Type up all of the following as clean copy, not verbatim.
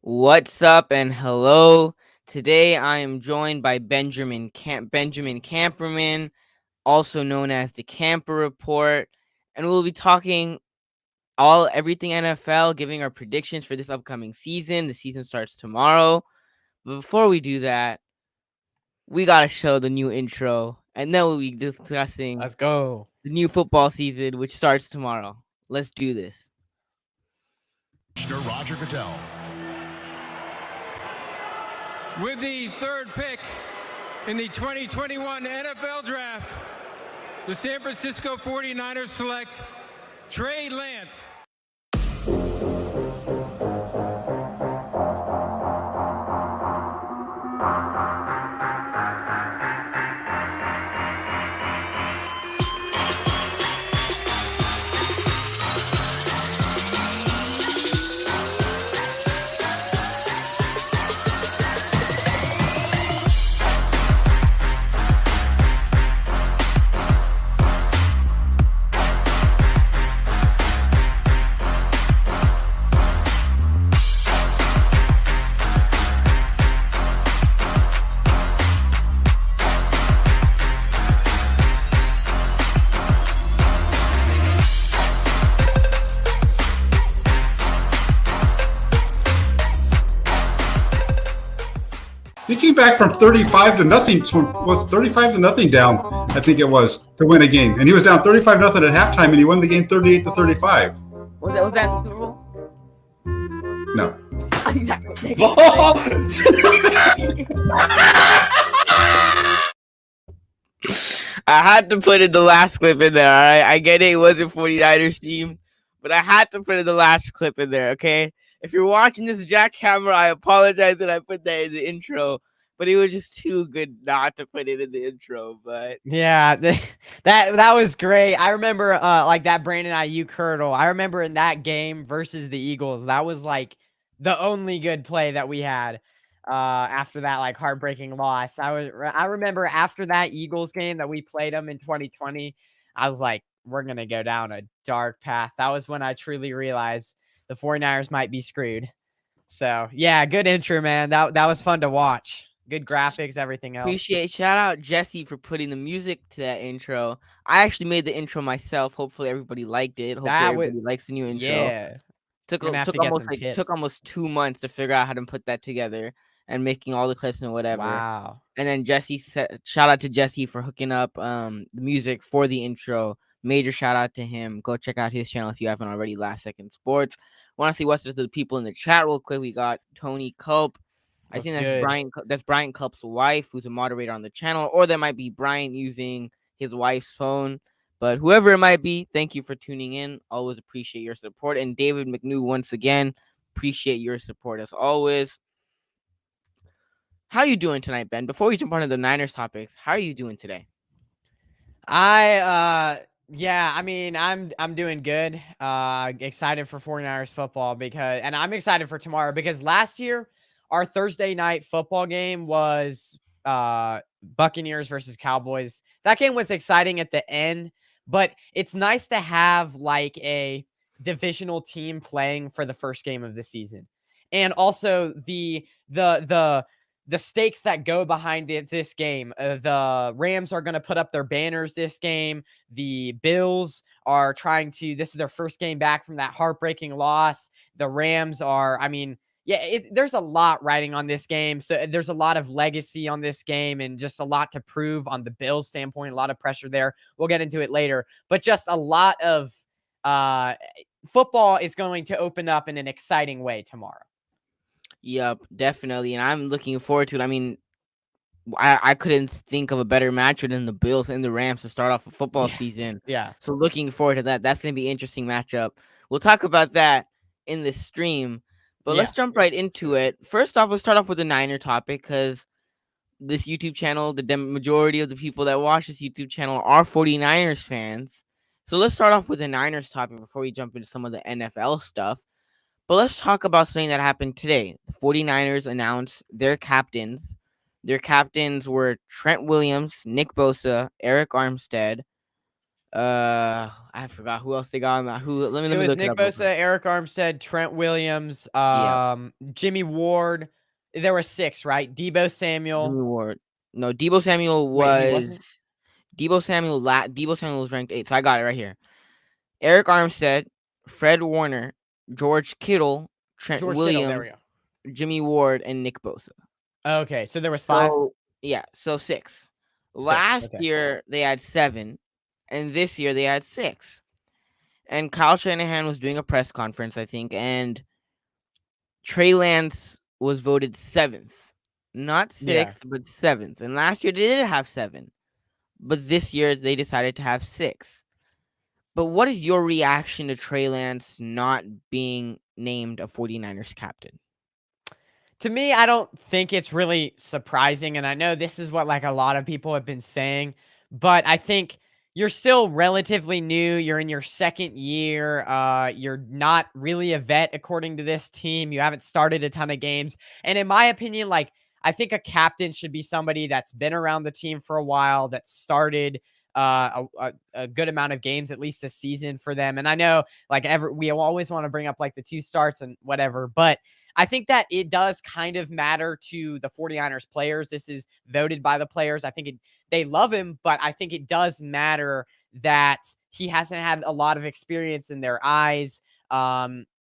What's up and hello. Today I am joined by Benjamin Kamperman, also known as the Camper Report, and we'll be talking everything NFL, giving our predictions for this upcoming season. The season starts tomorrow. But before we do that, we gotta show the new intro, and then we'll be discussing Let's go. the new football season, which starts tomorrow. Let's do this. Roger Goodell. With the third pick in the 2021 NFL Draft, the San Francisco 49ers select Trey Lance. He came back from 35 to nothing. Was 35 to nothing down? I think it was to win a game, and he was down 35 nothing at halftime, and he won the game 38 to 35. Was that in the Super Bowl? No. Exactly. I had to put in the last clip in there, all right? I get it wasn't 49ers team, but I had to put in the last clip in there, okay? If you're watching this jackhammer, I apologize that I put that in the intro, but it was just too good not to put it in the intro, but... Yeah, that was great. I remember like that Brandon Ayuk hurdle. I remember in that game versus the Eagles, that was like the only good play that we had after that like heartbreaking loss. I remember after that Eagles game that we played them in 2020, I was like, we're going to go down a dark path. That was when I truly realized the 49ers might be screwed. So, yeah, good intro, man. That was fun to watch. Good graphics, everything else. Shout out Jesse for putting the music to that intro. I actually made the intro myself. Hopefully everybody liked it. Hopefully everybody likes the new intro. Yeah. Took almost 2 months to figure out how to put that together and making all the clips and whatever. Wow. And then shout out to Jesse for hooking up the music for the intro. Major shout out to him. Go check out his channel if you haven't already. Last Second Sports. Want to see what's the people in the chat real quick? We got Tony Culp. I think that's Brian Culp's wife, who's a moderator on the channel, or that might be Brian using his wife's phone. But whoever it might be, thank you for tuning in. Always appreciate your support. And David McNew, once again, appreciate your support as always. How you doing tonight, Ben? Before we jump onto the Niners topics, how are you doing today? Yeah, I mean, I'm doing good. Excited for 49ers football and I'm excited for tomorrow because last year our Thursday night football game was Buccaneers versus Cowboys. That game was exciting at the end, but it's nice to have like a divisional team playing for the first game of the season. And also the stakes that go behind this game. The Rams are going to put up their banners this game. The Bills are this is their first game back from that heartbreaking loss. The Rams are, there's a lot riding on this game. So there's a lot of legacy on this game and just a lot to prove on the Bills standpoint, a lot of pressure there. We'll get into it later, but just a lot of football is going to open up in an exciting way tomorrow. Yep, definitely. And I'm looking forward to it. I mean, I couldn't think of a better matchup than the Bills and the Rams to start off a football season. Yeah. So looking forward to that. That's going to be an interesting matchup. We'll talk about that in this stream. But let's jump right into it. First off, let's start off with the Niner topic because this YouTube channel, the majority of the people that watch this YouTube channel are 49ers fans. So let's start off with the Niners topic before we jump into some of the NFL stuff. But let's talk about something that happened today. The 49ers announced their captains. Their captains were Trent Williams, Nick Bosa, Eric Armstead, I forgot who else they got on that. Let It me was look it Nick up real Bosa, quick. Eric Armstead, Trent Williams, Yeah, Jimmy Ward. There were 6, right? Debo Samuel. Jimmy Ward. No, Debo Samuel Wait, he was wasn't? Debo Samuel was ranked 8th. So I got it right here. Eric Armstead, Fred Warner, George Kittle, Trent George Kittle. There we Williams, go. Jimmy Ward, and Nick Bosa. Okay, so there was 5. So yeah, so 6. 6. Last Okay. year they had 7, and this year they had 6. And Kyle Shanahan was doing a press conference, I think, and Trey Lance was voted 7th. Not 6th, but 7th. And last year they did have 7. But this year they decided to have 6. But what is your reaction to Trey Lance not being named a 49ers captain? To me, I don't think it's really surprising, and I know this is what like a lot of people have been saying, but I think you're still relatively new. You're in your 2nd year. You're not really a vet according to this team. You haven't started a ton of games, and in my opinion, like I think a captain should be somebody that's been around the team for a while, that started a good amount of games, at least a season for them. And I know like we always want to bring up like the 2 starts and whatever, but I think that it does kind of matter to the 49ers players. This is voted by the players. I think they love him, but I think it does matter that he hasn't had a lot of experience in their eyes.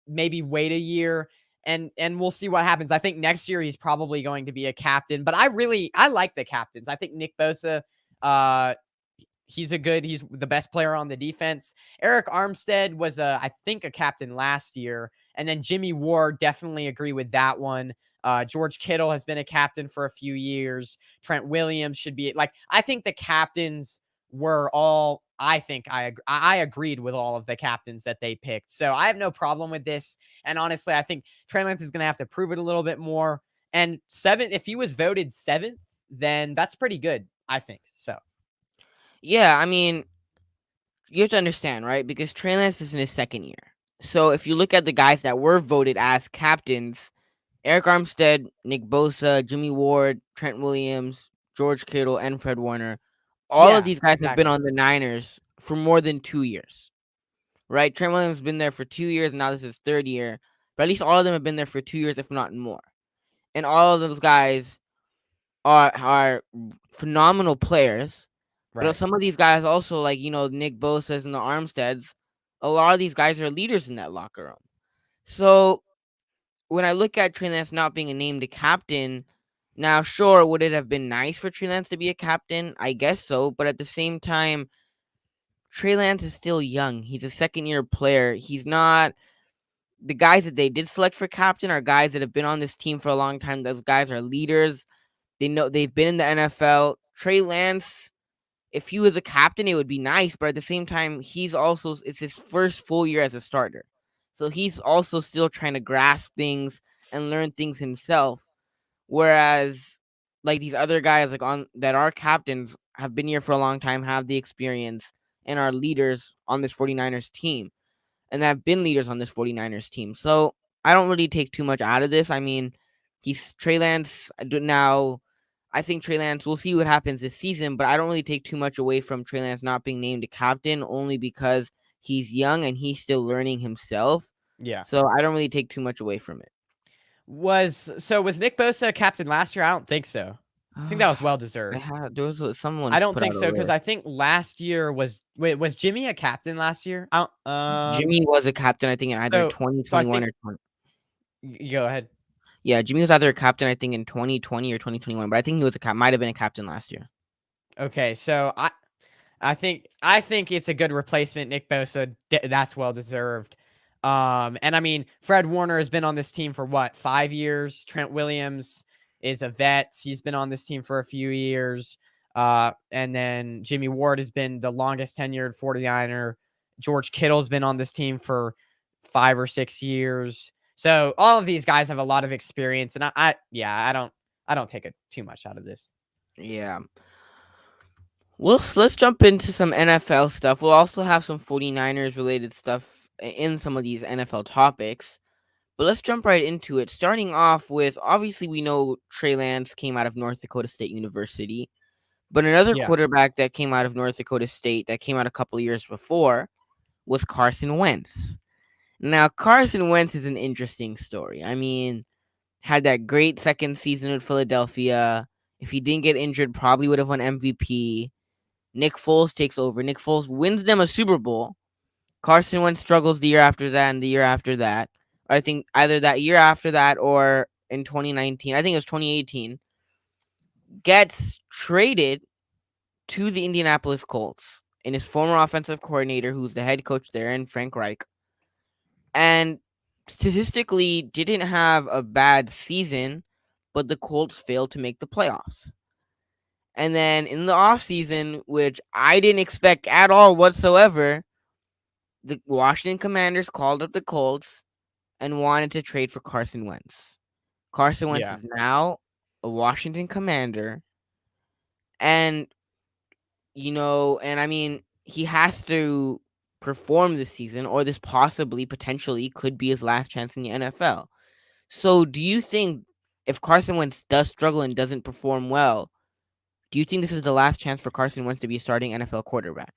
Maybe wait a year and we'll see what happens. I think next year he's probably going to be a captain, but I like the captains. I think Nick Bosa, he's the best player on the defense. Eric Armstead was I think a captain last year. And then Jimmy Ward, definitely agree with that one. George Kittle has been a captain for a few years. Trent Williams should be like, I think the captains were all, I think I agreed with all of the captains that they picked. So I have no problem with this. And honestly, I think Trey Lance is going to have to prove it a little bit more. And 7th, if he was voted 7th, then that's pretty good, I think. So. Yeah, I mean, you have to understand, right? Because Trey Lance is in his 2nd year. So if you look at the guys that were voted as captains, Eric Armstead, Nick Bosa, Jimmy Ward, Trent Williams, George Kittle, and Fred Warner, all of these guys have been on the Niners for more than 2 years, right? Trent Williams has been there for 2 years, and now this is his 3rd year. But at least all of them have been there for 2 years, if not more. And all of those guys are phenomenal players. Right. But some of these guys also, like, Nick Bosa's and the Armsteads, a lot of these guys are leaders in that locker room. So when I look at Trey Lance not being named a captain, now, sure, would it have been nice for Trey Lance to be a captain? I guess so. But at the same time, Trey Lance is still young. He's a 2nd-year player. He's not – the guys that they did select for captain are guys that have been on this team for a long time. Those guys are leaders. They know they've been in the NFL. Trey Lance, if he was a captain, it would be nice. But at the same time, it's his first full year as a starter. So he's also still trying to grasp things and learn things himself. Whereas, like, these other guys that are captains have been here for a long time, have the experience, and are leaders on this 49ers team. And have been leaders on this 49ers team. So I don't really take too much out of this. I mean, he's Trey Lance now. I think Trey Lance, we'll see what happens this season, but I don't really take too much away from Trey Lance not being named a captain, only because he's young and he's still learning himself. Yeah. So I don't really take too much away from it. Was Nick Bosa a captain last year? I don't think so. I think that was well deserved. There was someone. I don't think so, because I think last year was Jimmy a captain last year? Jimmy was a captain, I think, in either 2021 or 20. You go ahead. Yeah, Jimmy was either a captain, I think, in 2020 or 2021, but I think he was might have been a captain last year. Okay, so I think it's a good replacement, Nick Bosa. That's well deserved. And I mean, Fred Warner has been on this team for what, 5 years? Trent Williams is a vet. He's been on this team for a few years. And then Jimmy Ward has been the longest tenured 49er. George Kittle's been on this team for 5 or 6 years. So all of these guys have a lot of experience, and I don't take too much out of this. Yeah. Well, let's jump into some NFL stuff. We'll also have some 49ers related stuff in some of these NFL topics. But let's jump right into it. Starting off with, obviously we know Trey Lance came out of North Dakota State University. But another Yeah. quarterback that came out of North Dakota State that came out a couple of years before was Carson Wentz. Now, Carson Wentz is an interesting story. I mean, had that great second season with Philadelphia. If he didn't get injured, probably would have won MVP. Nick Foles takes over. Nick Foles wins them a Super Bowl. Carson Wentz struggles the year after that and the year after that. I think either that year after that or in 2019. I think it was 2018. Gets traded to the Indianapolis Colts and his former offensive coordinator, who's the head coach there, and Frank Reich. And statistically didn't have a bad season, but the Colts failed to make the playoffs. And then in the offseason, which I didn't expect at all whatsoever, the Washington Commanders called up the Colts and wanted to trade for Carson Wentz. Carson Wentz Yeah. is now a Washington Commander. And, and I mean, he has to perform this season, or this potentially could be his last chance in the NFL. So do you think if Carson Wentz does struggle and doesn't perform well, do you think this is the last chance for Carson Wentz to be a starting NFL quarterback?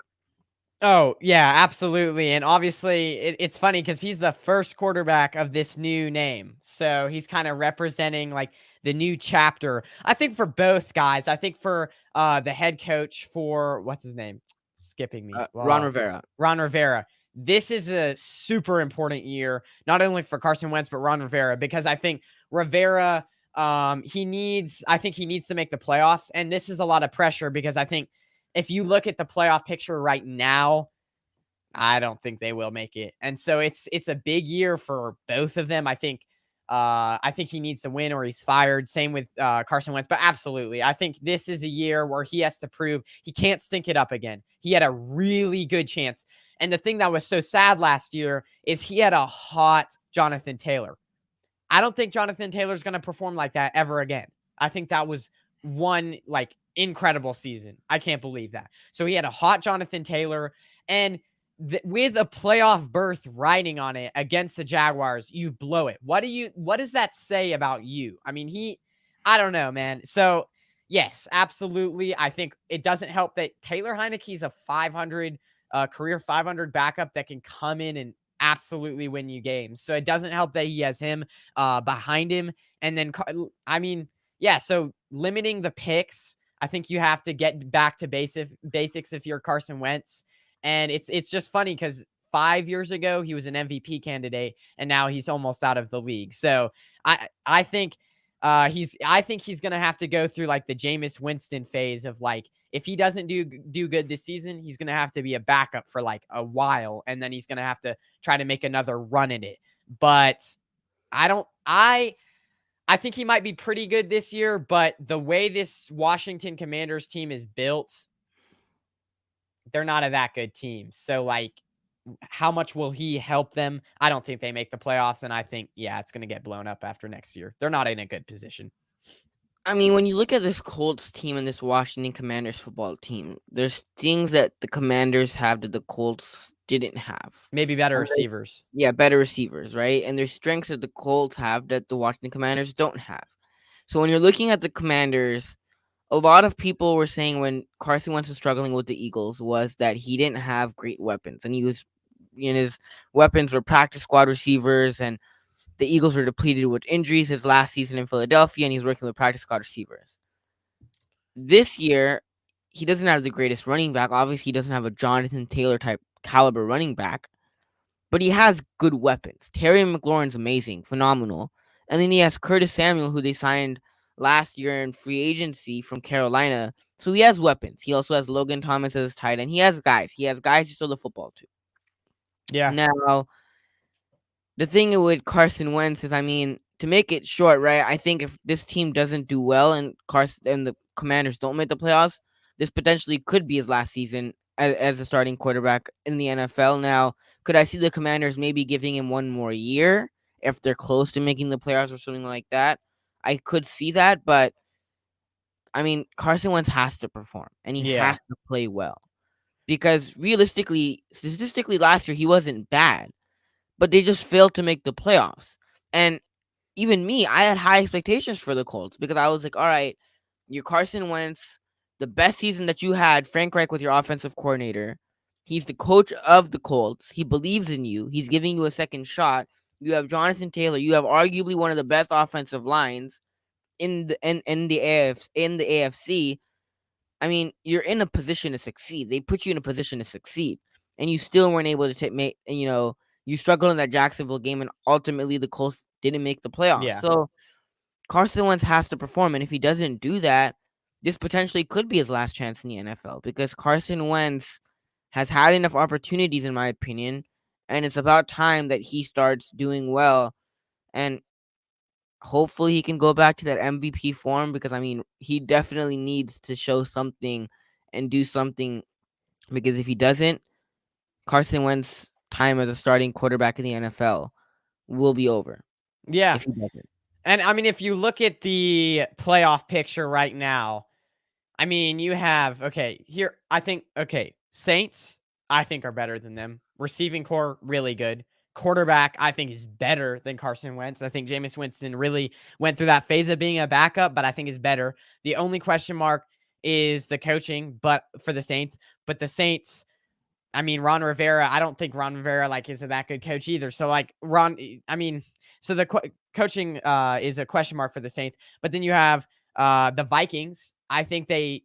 Oh, yeah, absolutely. And obviously, it's funny because he's the first quarterback of this new name. So he's kind of representing like the new chapter. I think for both guys, I think for the head coach for what's his name? Skipping me. Ron Rivera. Ron Rivera. This is a super important year, not only for Carson Wentz, but Ron Rivera, because I think Rivera, he needs to make the playoffs. And this is a lot of pressure because I think if you look at the playoff picture right now, I don't think they will make it. And so it's a big year for both of them. I think he needs to win or he's fired. Same with Carson Wentz. But absolutely, I think this is a year where he has to prove he can't stink it up again. He had a really good chance. And the thing that was so sad last year is he had a hot Jonathan Taylor. I don't think Jonathan Taylor's going to perform like that ever again. I think that was one incredible season. I can't believe that. So he had a hot Jonathan Taylor, and with a playoff berth riding on it against the Jaguars, you blow it. What does that say about you? I mean, I don't know, man. So yes, absolutely. I think it doesn't help that Taylor Heineke's a 500 career 500 backup that can come in and absolutely win you games. So it doesn't help that he has him behind him. And then, I mean, yeah, so limiting the picks, I think you have to get back to basics if you're Carson Wentz. And it's just funny because 5 years ago, he was an MVP candidate, and now he's almost out of the league. So I think he's going to have to go through like the Jameis Winston phase of like, if he doesn't do good this season, he's going to have to be a backup for like a while, and then he's going to have to try to make another run at it. But I think he might be pretty good this year, but the way this Washington Commanders team is built, they're not a that good team. So like, how much will he help them? I don't think they make the playoffs, and I think, yeah, it's going to get blown up after next year. They're not in a good position. I mean, when you look at this Colts team and this Washington Commanders football team, there's things that the Commanders have that the Colts didn't have. Maybe better receivers. Yeah, better receivers, right? And there's strengths that the Colts have that the Washington Commanders don't have. So when you're looking at the Commanders, a lot of people were saying when Carson Wentz was struggling with the Eagles was that he didn't have great weapons, and his weapons were practice squad receivers, and the Eagles were depleted with injuries his last season in Philadelphia, and he's working with practice squad receivers. This year, he doesn't have the greatest running back. Obviously, he doesn't have a Jonathan Taylor type caliber running back, but he has good weapons. Terry McLaurin's amazing, phenomenal. And then he has Curtis Samuel, who they signed last year in free agency from Carolina. So he has weapons. He also has Logan Thomas as his tight end. He has guys. He has guys to throw the football to. Yeah. Now, the thing with Carson Wentz is, I mean, to make it short, right? I think if this team doesn't do well and the Commanders don't make the playoffs, this potentially could be his last season as a starting quarterback in the NFL. Now, could I see the Commanders maybe giving him one more year if they're close to making the playoffs or something like that? I could see that, but I mean, Carson Wentz has to perform and he has to play well, because statistically, last year he wasn't bad, but they just failed to make the playoffs. And even me, I had high expectations for the Colts because I was like, all right, you're Carson Wentz, the best season that you had, Frank Reich with your offensive coordinator. He's the coach of the Colts. He believes in you. He's giving you a second shot. You have Jonathan Taylor. You have arguably one of the best offensive lines in the AFC. I mean, you're in a position to succeed. They put you in a position to succeed, and you still weren't able to make. You struggled in that Jacksonville game, and ultimately the Colts didn't make the playoffs. Yeah. So Carson Wentz has to perform, and if he doesn't do that, this potentially could be his last chance in the NFL because Carson Wentz has had enough opportunities, in my opinion, and it's about time that he starts doing well, and hopefully he can go back to that MVP form because, I mean, he definitely needs to show something and do something because if he doesn't, Carson Wentz's time as a starting quarterback in the NFL will be over. Yeah. If he doesn't. And I mean, if you look at the playoff picture right now, I mean, you have, Saints, I think are better than them. Receiving core, really good. Quarterback, I think is better than Carson Wentz. I think Jameis Winston really went through that phase of being a backup, but I think is better. The only question mark is the coaching, but for the Saints. But the Saints, I mean, Ron Rivera, I don't think Ron Rivera is a that good coach either. So so the coaching is a question mark for the Saints. But then you have the Vikings. I think they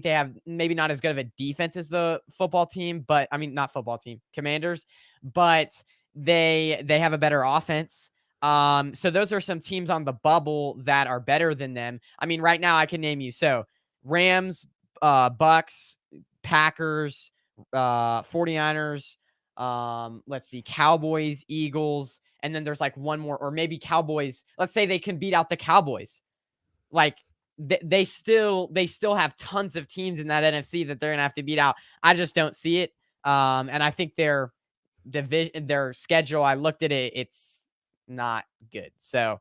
have maybe not as good of a defense as the football team, but I mean, not football team, Commanders, but they have a better offense. So those are some teams on the bubble that are better than them. I mean, right now I can name you. So Rams, Bucks, Packers, 49ers, let's see, Cowboys, Eagles, and then there's like one more, or maybe Cowboys. Let's say they can beat out the Cowboys. Like they still have tons of teams in that NFC that they're gonna have to beat out. I just don't see it. And I think their division, their schedule, I looked at it, it's not good. So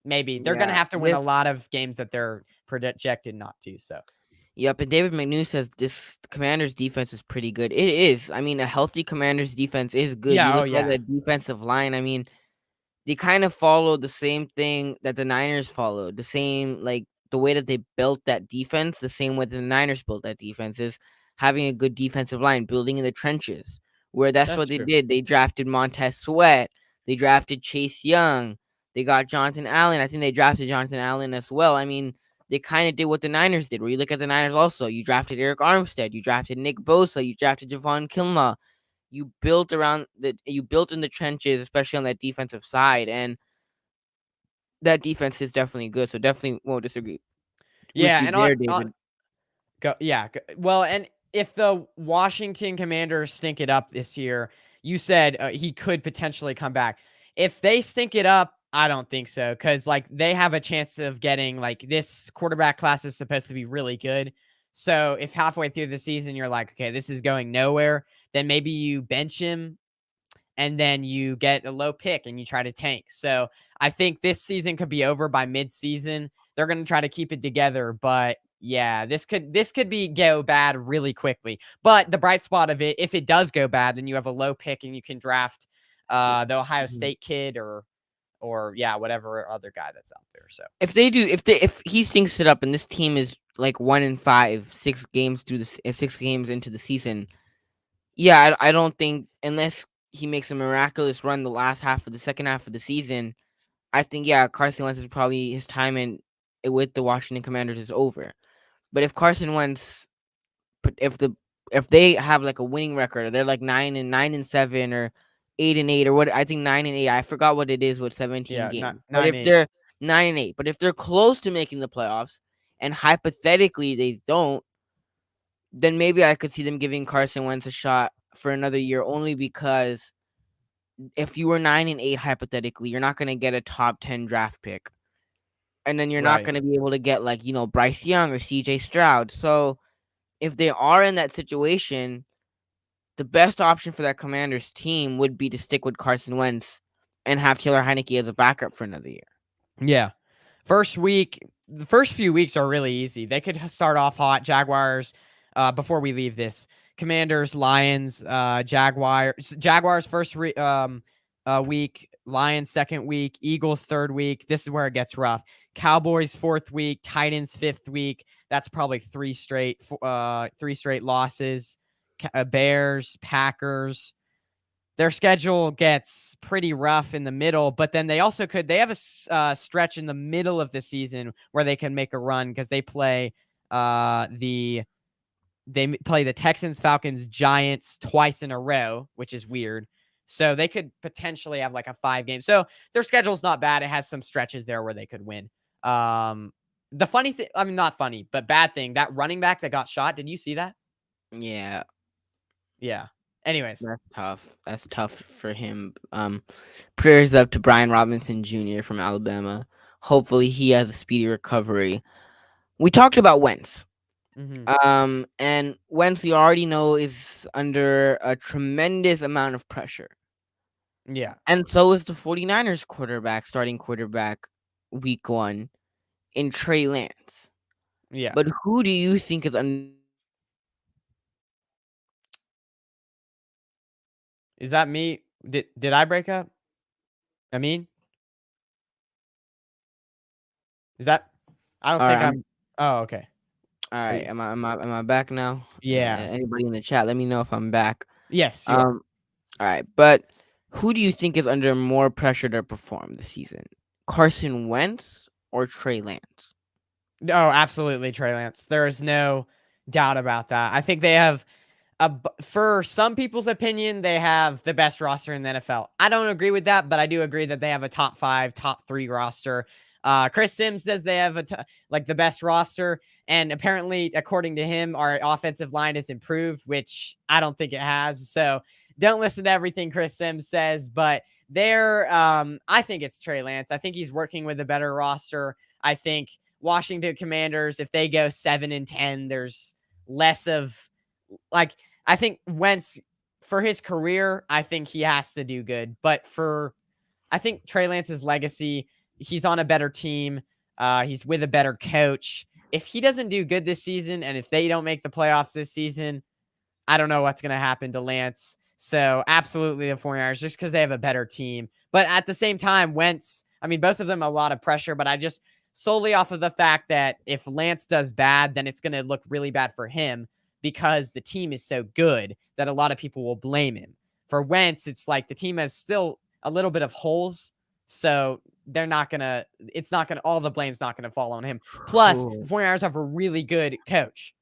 maybe they're gonna have to win a lot of games that they're projected not to. So. Yep, and David McNew says this Commanders defense is pretty good. It is. I mean, a healthy Commanders defense is good. Yeah, You look at the defensive line. I mean, they kind of follow the same thing that the Niners followed. The same, like, the way that they built that defense, the same way the Niners built that defense is having a good defensive line, building in the trenches, where that's what true. they did. They drafted Montez Sweat. They drafted Chase Young. They got Jonathan Allen. I think they drafted Jonathan Allen as well. I mean, they kind of did what the Niners did, where you look at the Niners also. You drafted Eric Armstead. You drafted Nick Bosa. You drafted Javon Kinlaw. You built in the trenches, especially on that defensive side, and that defense is definitely good. So definitely won't disagree. Yeah, and David. Well, and if the Washington Commanders stink it up this year, you said he could potentially come back. If they stink it up, I don't think so, because they have a chance of getting this quarterback class is supposed to be really good. So if halfway through the season you're like, okay, this is going nowhere, then maybe you bench him and then you get a low pick and you try to tank. So I think this season could be over by mid-season. They're going to try to keep it together, but yeah, this could go bad really quickly. But the bright spot of it, if it does go bad, then you have a low pick and you can draft the Ohio State kid or whatever other guy that's out there. So if he stinks it up and this team is 1-5, 6 games into the season, yeah, I don't think, unless he makes a miraculous run the second half of the season, I think Carson Wentz is probably his time with the Washington Commanders is over. But if Carson Wentz, if they have a winning record, or they're 9-7 or 8-8 or what, I think 9-8. I forgot what it is with 17 games. But if they're 9-8, but if they're close to making the playoffs, and hypothetically they don't, then maybe I could see them giving Carson Wentz a shot for another year, only because if you were 9-8 hypothetically, you're not going to get a top 10 draft pick, and then you're not going to be able to get Bryce Young or CJ Stroud. So if they are in that situation, the best option for that Commanders team would be to stick with Carson Wentz and have Taylor Heineke as a backup for another year. Yeah. The first few weeks are really easy. They could start off hot. Jaguars, before we leave this, Commanders, Lions, Jaguars first week, Lions 2nd week, Eagles 3rd week. This is where it gets rough. Cowboys 4th week, Titans 5th week. That's probably 3 straight losses. Bears, Packers. Their schedule gets pretty rough in the middle, but then they also they have a stretch in the middle of the season where they can make a run because they play the Texans, Falcons, Giants twice in a row, which is weird. So they could potentially have like a 5-game. So their schedule's not bad. It has some stretches there where they could win. The funny thing, I mean, not funny, but bad thing, that running back that got shot. Did you see that? Yeah. Yeah. Anyways. That's tough. That's tough for him. Prayers up to Brian Robinson Jr. from Alabama. Hopefully he has a speedy recovery. We talked about Wentz. And Wentz, we already know, is under a tremendous amount of pressure. Yeah. And so is the 49ers starting quarterback, week 1, in Trey Lance. Yeah. But who do you think is under... Is that me? Did I break up? Amin? Is that... I don't think I'm... Oh, okay. All right, am I back now? Yeah. Anybody in the chat, let me know if I'm back. Yes, you are. All right, but who do you think is under more pressure to perform this season? Carson Wentz or Trey Lance? No, absolutely Trey Lance. There is no doubt about that. I think they have, for some people's opinion, they have the best roster in the NFL. I don't agree with that, but I do agree that they have a top 5, top 3 roster. Chris Sims says they have the best roster, and apparently, according to him, our offensive line has improved, which I don't think it has. So don't listen to everything Chris Sims says, but I think it's Trey Lance. I think he's working with a better roster. I think Washington Commanders, if they go 7-10, there's less of I think Wentz, for his career, I think he has to do good. But I think Trey Lance's legacy, he's on a better team. He's with a better coach. If he doesn't do good this season, and if they don't make the playoffs this season, I don't know what's going to happen to Lance. So absolutely the 49ers, just because they have a better team. But at the same time, Wentz, I mean, both of them a lot of pressure, but I just solely off of the fact that if Lance does bad, then it's going to look really bad for him because the team is so good that a lot of people will blame him. For Wentz, it's like the team has still a little bit of holes. So all the blame's not going to fall on him. Plus, the 49ers have a really good coach.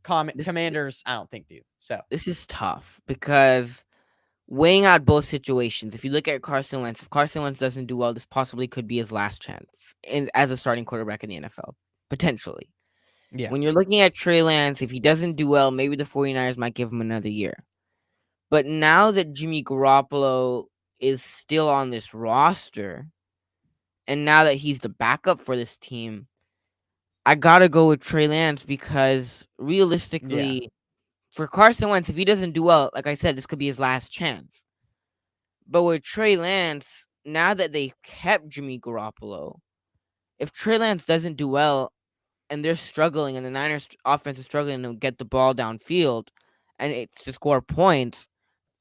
Commanders, I don't think do. So this is tough because weighing out both situations, if you look at Carson Wentz, if Carson Wentz doesn't do well, this possibly could be his last chance as a starting quarterback in the NFL, potentially. Yeah. When you're looking at Trey Lance, if he doesn't do well, maybe the 49ers might give him another year. But now that Jimmy Garoppolo is still on this roster, and now that he's the backup for this team, I gotta go with Trey Lance because realistically, for Carson Wentz, if he doesn't do well, like I said, this could be his last chance. But with Trey Lance, now that they kept Jimmy Garoppolo, if Trey Lance doesn't do well and they're struggling and the Niners offense is struggling to get the ball downfield and to score points,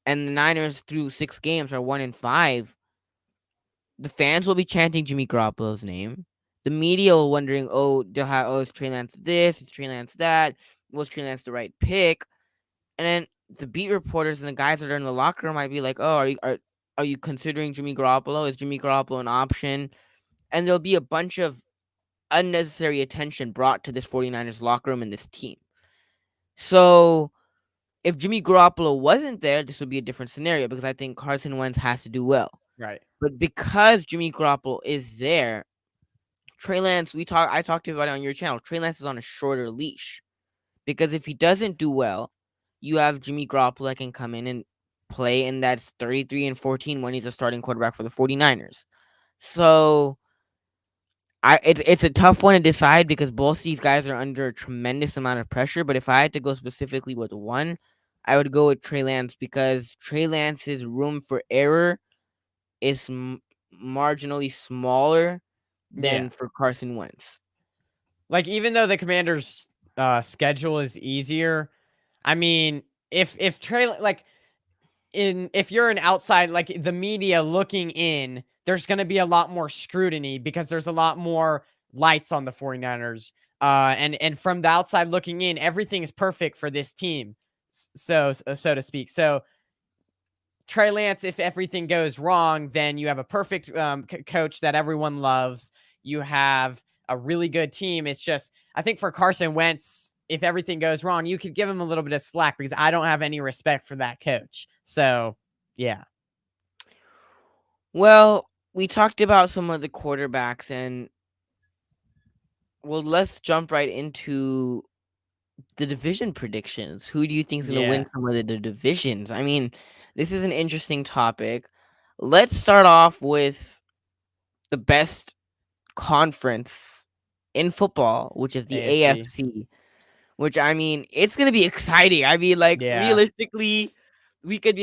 and the Niners through 6 games are 1-5, the fans will be chanting Jimmy Garoppolo's name. The media will wondering, is Trey Lance this? Is Trey Lance that? Was Trey Lance the right pick? And then the beat reporters and the guys that are in the locker room might be like, are you considering Jimmy Garoppolo? Is Jimmy Garoppolo an option? And there'll be a bunch of unnecessary attention brought to this 49ers locker room and this team. So if Jimmy Garoppolo wasn't there, this would be a different scenario because I think Carson Wentz has to do well. Right. But because Jimmy Garoppolo is there, Trey Lance, I talked about it on your channel. Trey Lance is on a shorter leash because if he doesn't do well, you have Jimmy Garoppolo that can come in and play, and that's 33-14 when he's a starting quarterback for the 49ers. So it's a tough one to decide because both these guys are under a tremendous amount of pressure. But if I had to go specifically with one, I would go with Trey Lance because Trey Lance's room for error is marginally smaller than for Carson Wentz. Like, even though the Commanders' schedule is easier, I mean, if Trey, if you're an outside, like the media looking in, there's going to be a lot more scrutiny because there's a lot more lights on the 49ers. And from the outside looking in, everything is perfect for this team, so to speak. So Trey Lance, if everything goes wrong, then you have a perfect coach that everyone loves. You have a really good team. It's just, I think for Carson Wentz, if everything goes wrong, you could give him a little bit of slack because I don't have any respect for that coach. So, yeah. Well, we talked about some of the quarterbacks, and let's jump right into the division predictions. Who do you think is going to win Yeah. some of the divisions? I mean, this is an interesting topic. Let's start off with the best conference in football, which is the AFC. AFC. Which, I mean, it's going to be exciting. I mean, like, Yeah. realistically, we could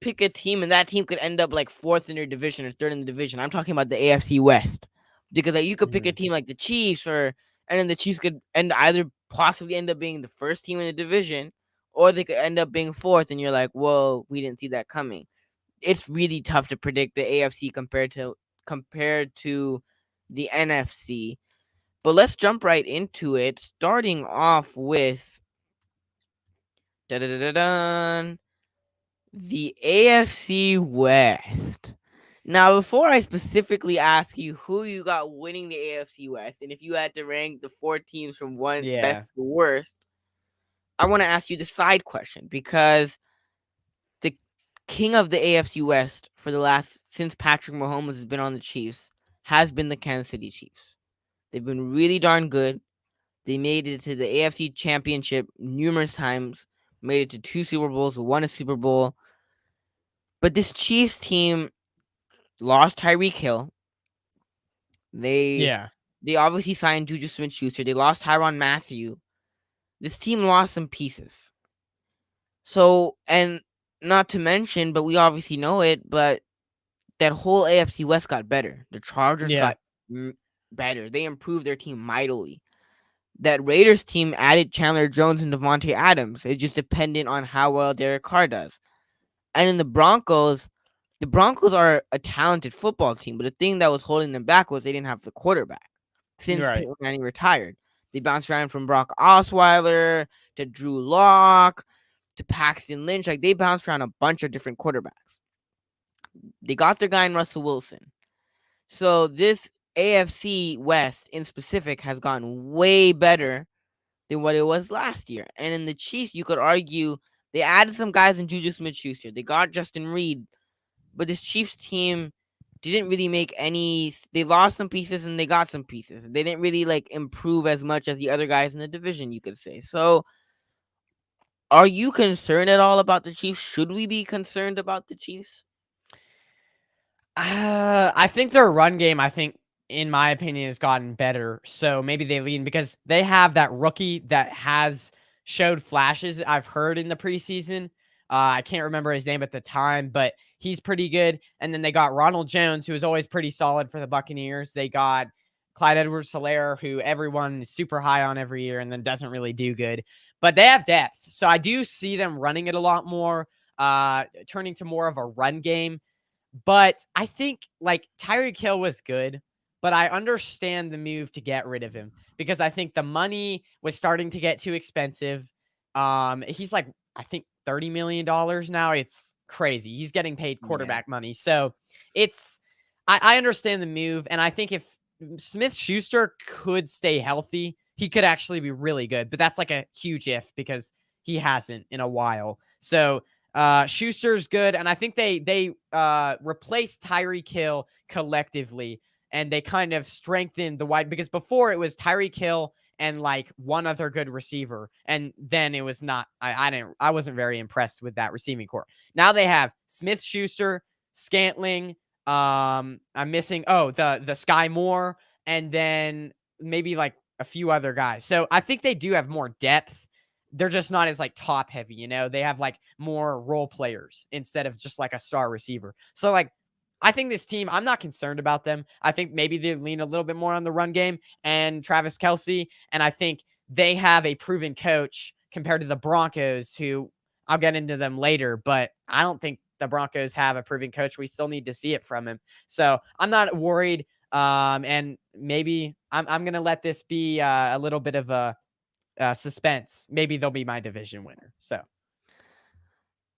pick a team, and that team could end up like 4th in their division or 3rd in the division. I'm talking about the AFC West, because like, you could pick a team like the Chiefs, and then the Chiefs could possibly end up being the first team in the division, or they could end up being 4th, and you're like, whoa, we didn't see that coming. It's really tough to predict the AFC compared to the NFC. But let's jump right into it, starting off with the AFC West. Now, before I specifically ask you who you got winning the AFC West, and if you had to rank the 4 teams from best to worst, I want to ask you the side question, because the king of the AFC West since Patrick Mahomes has been on the Chiefs has been the Kansas City Chiefs. They've been really darn good. They made it to the AFC Championship numerous times, made it to 2 Super Bowls, won a Super Bowl. But this Chiefs team lost Tyreek Hill. They obviously signed Juju Smith-Schuster. They lost Tyrann Mathieu. This team lost some pieces. So, and not to mention, but we obviously know it, but that whole AFC West got better. The Chargers got better. They improved their team mightily. That Raiders team added Chandler Jones and Devontae Adams. It's just dependent on how well Derek Carr does. And in the Broncos are a talented football team, but the thing that was holding them back was they didn't have the quarterback. Since Peyton Manning retired, they bounced around from Brock Osweiler to Drew Lock to Paxton Lynch. Like, they bounced around a bunch of different quarterbacks. They got their guy in Russell Wilson. So this AFC West in specific has gotten way better than what it was last year. And in the Chiefs, you could argue they added some guys in Juju Smith-Schuster. They got Justin Reed. But this Chiefs team didn't really make any. They lost some pieces and they got some pieces. They didn't really like improve as much as the other guys in the division, you could say. So, are you concerned at all about the Chiefs? Should we be concerned about the Chiefs? I think their run game, in my opinion, has gotten better. So maybe they lean because they have that rookie that has showed flashes I've heard in the preseason. I can't remember his name at the time, but he's pretty good. And then they got Ronald Jones, who is always pretty solid for the Buccaneers. They got Clyde Edwards-Helaire, who everyone is super high on every year and then doesn't really do good. But they have depth. So I do see them running it a lot more, turning to more of a run game. But I think, like, Tyreek Hill was good, but I understand the move to get rid of him because I think the money was starting to get too expensive. He's like, I think $30 million now. It's crazy. He's getting paid quarterback money. So I understand the move. And I think if Smith-Schuster could stay healthy, he could actually be really good. But that's like a huge if because he hasn't in a while. So Schuster's good. And I think they replaced Tyreek Hill collectively. And they kind of strengthened the wide because before it was Tyreek Hill and like one other good receiver. And then it was not, I wasn't very impressed with that receiving core. Now they have Smith-Schuster, Scantling. I'm missing, the Sky Moore, and then maybe like a few other guys. So I think they do have more depth. They're just not as like top heavy, you know, they have like more role players instead of just like a star receiver. So like, I think this team, I'm not concerned about them. I think maybe they lean a little bit more on the run game and Travis Kelce. And I think they have a proven coach compared to the Broncos, who I'll get into them later, but I don't think the Broncos have a proven coach. We still need to see it from him. So I'm not worried. And maybe I'm going to let this be a little bit of a suspense. Maybe they'll be my division winner. So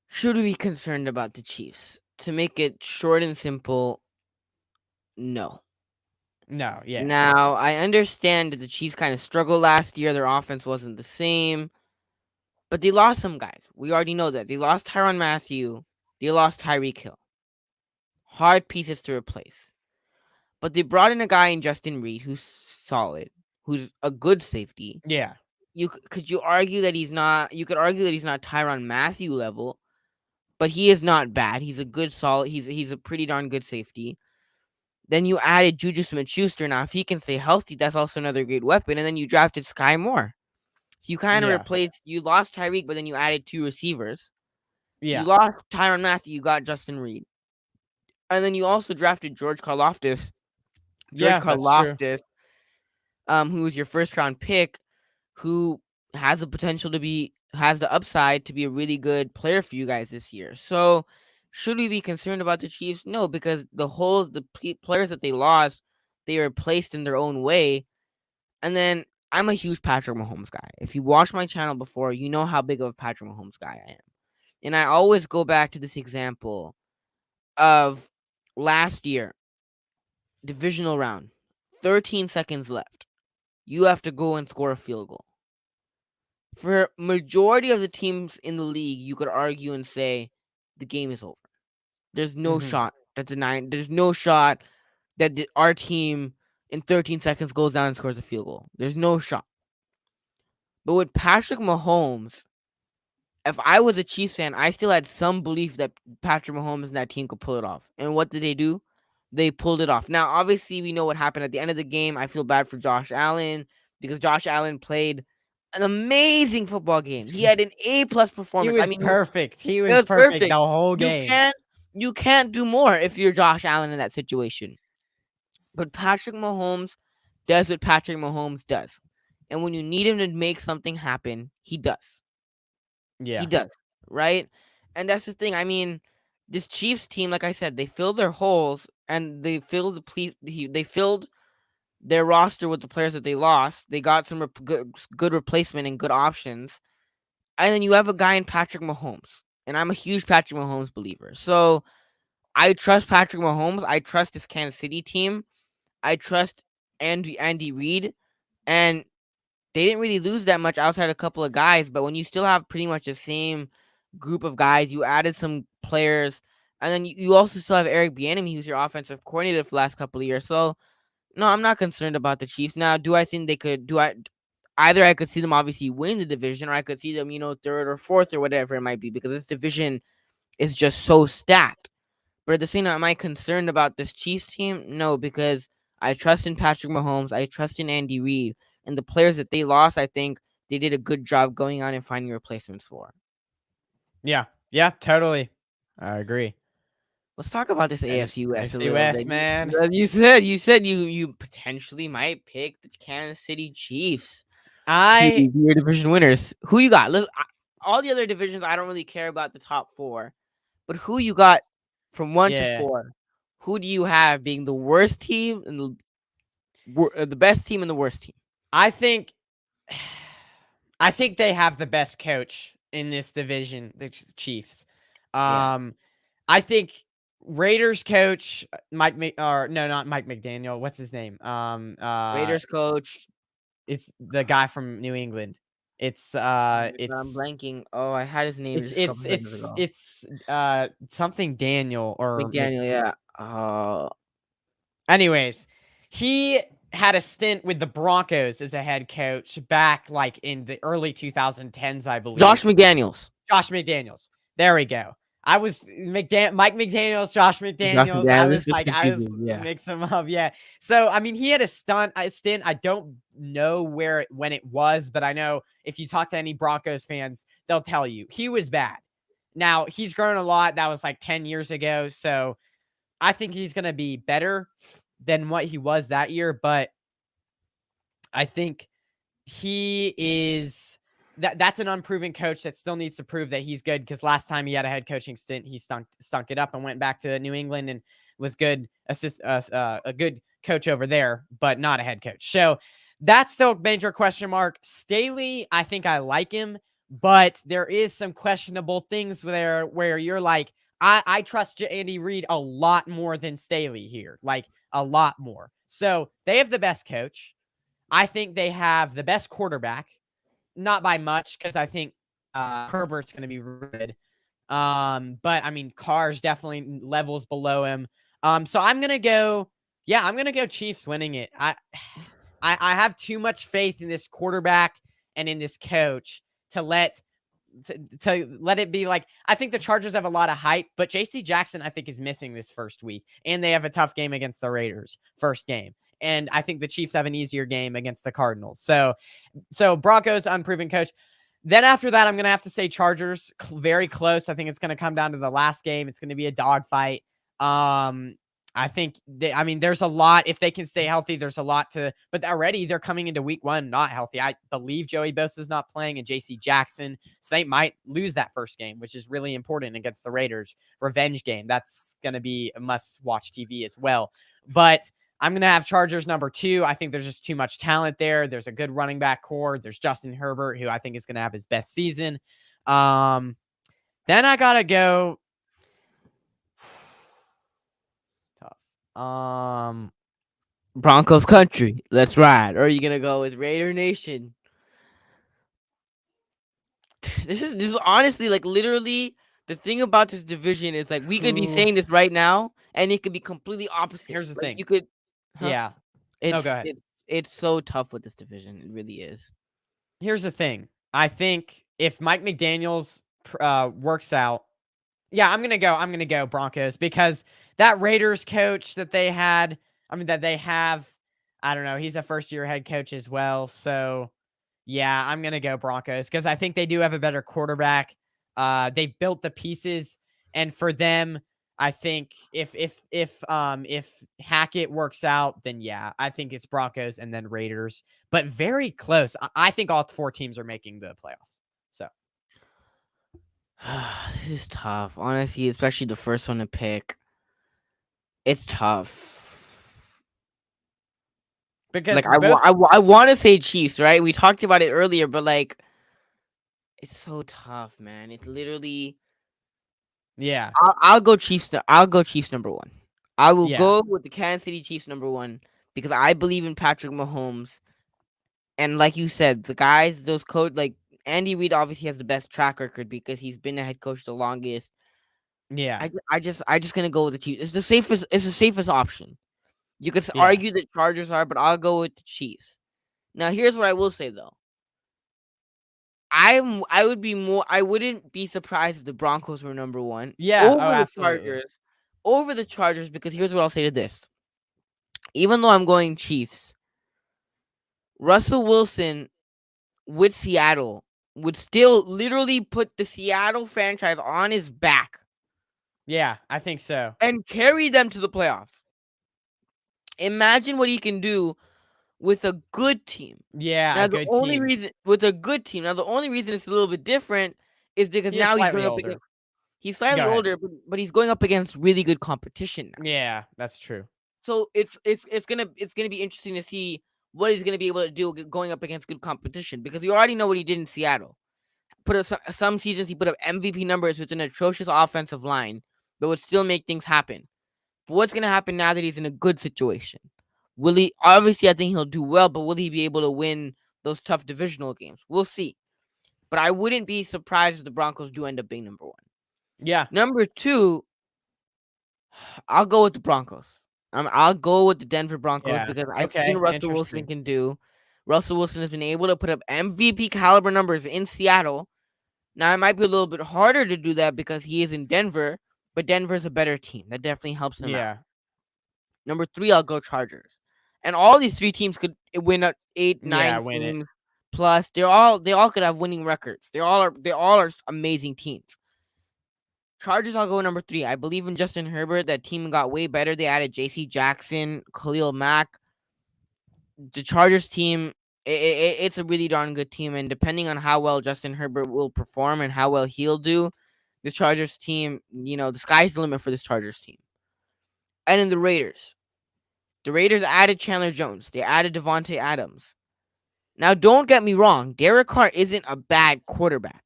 Should we be concerned about the Chiefs? To make it short and simple, no. no, yeah. Now, I understand that the Chiefs kind of struggled last year. Their offense wasn't the same. But they lost some guys. We already know that. They lost Tyrann Mathieu. They lost Tyreek Hill. Hard pieces to replace. But they brought in a guy in Justin Reed who's solid, who's a good safety. Yeah. Could argue that he's not Tyrann Mathieu level, but he is not bad. He's a good solid. He's a pretty darn good safety. Then you added Juju Smith-Schuster. Now, if he can stay healthy, that's also another great weapon. And then you drafted Sky Moore. So you kind of replaced. You lost Tyreek, but then you added 2 receivers. Yeah. You lost Tyrann Mathieu. You got Justin Reed. And then you also drafted George Karlaftis. That's true. Who was your first round pick, who has the potential has the upside to be a really good player for you guys this year. So should we be concerned about the Chiefs? No, because the players that they lost, they replaced in their own way. And then I'm a huge Patrick Mahomes guy. If you watched my channel before, you know how big of a Patrick Mahomes guy I am. And I always go back to this example of last year, divisional round, 13 seconds left. You have to go and score a field goal. For majority of the teams in the league, you could argue and say the game is over. There's no shot that there's no shot that our team in 13 seconds goes down and scores a field goal. There's no shot. But with Patrick Mahomes, if I was a Chiefs fan, I still had some belief that Patrick Mahomes and that team could pull it off. And what did they do? They pulled it off. Now, obviously, we know what happened at the end of the game. I feel bad for Josh Allen because Josh Allen played an amazing football game. He had an A+ performance. He was perfect. He was perfect the whole game. You can't do more if you're Josh Allen in that situation. But Patrick Mahomes does what Patrick Mahomes does. And when you need him to make something happen, he does. Yeah. He does, right? And that's the thing. I mean, this Chiefs team, like I said, they filled their holes and they filled their roster with the players that they lost. They got some good replacement and good options. And then you have a guy in Patrick Mahomes. And I'm a huge Patrick Mahomes believer. So I trust Patrick Mahomes. I trust this Kansas City team. I trust Andy Reid. And they didn't really lose that much outside a couple of guys. But when you still have pretty much the same group of guys, you added some players. And then you also still have Eric Bieniemy, who's your offensive coordinator for the last couple of years. So, no, I'm not concerned about the Chiefs. Now, do I think they could either I could see them obviously win the division, or I could see them, third or fourth or whatever it might be, because this division is just so stacked. But at the same time, am I concerned about this Chiefs team? No, because I trust in Patrick Mahomes. I trust in Andy Reid. And the players that they lost, I think they did a good job going on and finding replacements for. Yeah. Yeah, totally. I agree. Let's talk about this AFC West a AFC little West, bit. man. You said you potentially might pick the Kansas City Chiefs to be your division winners. Who you got? Look, all the other divisions, I don't really care about the top 4, but who you got from 1 to 4? Who do you have being the worst team and the best team and the worst team? I think they have the best coach in this division, the Chiefs. I think Raiders coach not Mike McDaniel. What's his name? Raiders coach. It's the guy from New England. I'm blanking. Oh, I had his name. It's something Daniel or McDaniel. Yeah. Anyways, he had a stint with the Broncos as a head coach back like in the early 2010s, I believe. Josh McDaniels. There we go. I was Mike McDaniels, Josh McDaniels. I was mix them up. Yeah. So, I mean, he had a stint. I don't know when it was, but I know if you talk to any Broncos fans, they'll tell you he was bad. Now, he's grown a lot. That was like 10 years ago. So I think he's going to be better than what he was that year. But I think he is that's an unproven coach that still needs to prove that he's good, because last time he had a head coaching stint, he stunk it up and went back to New England and was good a good coach over there, but not a head coach. So that's still a major question mark. Staley, I think I like him, but there is some questionable things there where you're like, I trust Andy Reid a lot more than Staley here, like a lot more. So they have the best coach. I think they have the best quarterback. Not by much, because I think Herbert's going to be good. But I mean, Carr's definitely levels below him. So I'm going to go, I'm going to go Chiefs winning it. I have too much faith in this quarterback and in this coach to let it be like, I think the Chargers have a lot of hype, but JC Jackson, I think, is missing this first week, and they have a tough game against the Raiders, first game. And I think the Chiefs have an easier game against the Cardinals. So Broncos, unproven coach. Then after that, I'm going to have to say Chargers, very close. I think it's going to come down to the last game. It's going to be a dogfight. I think there's a lot. If they can stay healthy, there's a lot but already they're coming into week 1 not healthy. I believe Joey Bosa's not playing and JC Jackson. So they might lose that first game, which is really important against the Raiders. Revenge game. That's going to be a must-watch TV as well. But I'm going to have Chargers number 2. I think there's just too much talent there. There's a good running back core. There's Justin Herbert, who I think is going to have his best season. Then I got to go. Tough. Broncos country. Let's ride. Or are you going to go with Raider Nation? This is honestly, like, literally the thing about this division is, like, we could be saying this right now and it could be completely opposite. Here's the thing. You could. Yeah. Go ahead. It's so tough with this division. It really is. Here's the thing. I think if Mike McDaniels works out, I'm gonna go Broncos, because that Raiders coach that they had, that they have, I don't know, he's a first-year head coach as well. So I'm gonna go Broncos, because I think they do have a better quarterback. They've built the pieces, and for them, I think if Hackett works out, then I think it's Broncos and then Raiders, but very close. I think all 4 teams are making the playoffs. So this is tough, honestly, especially the first one to pick. It's tough. Because like I want to say Chiefs, right? We talked about it earlier, but like, it's so tough, man. It's literally. Yeah, I'll go Chiefs. I'll go Chiefs number 1. I will go with the Kansas City Chiefs number 1, because I believe in Patrick Mahomes. And like you said, the guys, those coach, like Andy Reid, obviously has the best track record because he's been the head coach the longest. Yeah, I just gonna go with the Chiefs. It's the safest option. You could argue that Chargers are, but I'll go with the Chiefs. Now, here's what I will say though. I wouldn't be surprised if the Broncos were number 1. Over the Chargers, because here's what I'll say to this. Even though I'm going Chiefs, Russell Wilson with Seattle would still literally put the Seattle franchise on his back. Yeah, I think so. And carry them to the playoffs. Imagine what he can do with a good team. Yeah, now, the only reason it's a little bit different is because now he's going up against. He's slightly older, but he's going up against really good competition now. Yeah, that's true. So it's gonna be interesting to see what he's gonna be able to do going up against good competition, because we already know what he did in Seattle. Some seasons he put up MVP numbers with an atrocious offensive line, but would still make things happen. But what's gonna happen now that he's in a good situation? Will he? Obviously, I think he'll do well, but will he be able to win those tough divisional games? We'll see. But I wouldn't be surprised if the Broncos do end up being number 1. Yeah. Number 2, I'll go with the Broncos. I'll go with the Denver Broncos because I've seen what Russell Wilson can do. Russell Wilson has been able to put up MVP caliber numbers in Seattle. Now, it might be a little bit harder to do that because he is in Denver, but Denver's a better team. That definitely helps them out. Number 3, I'll go Chargers. And all these 3 teams could win at 8, 9 games plus. They all could have winning records. They all are amazing teams. Chargers, I'll go number 3. I believe in Justin Herbert. That team got way better. They added JC Jackson, Khalil Mack. The Chargers team it's a really darn good team, and depending on how well Justin Herbert will perform and how well he'll do, the Chargers team, the sky's the limit for this Chargers team. And in the Raiders added Chandler Jones. They added Devontae Adams. Now, don't get me wrong. Derek Carr isn't a bad quarterback.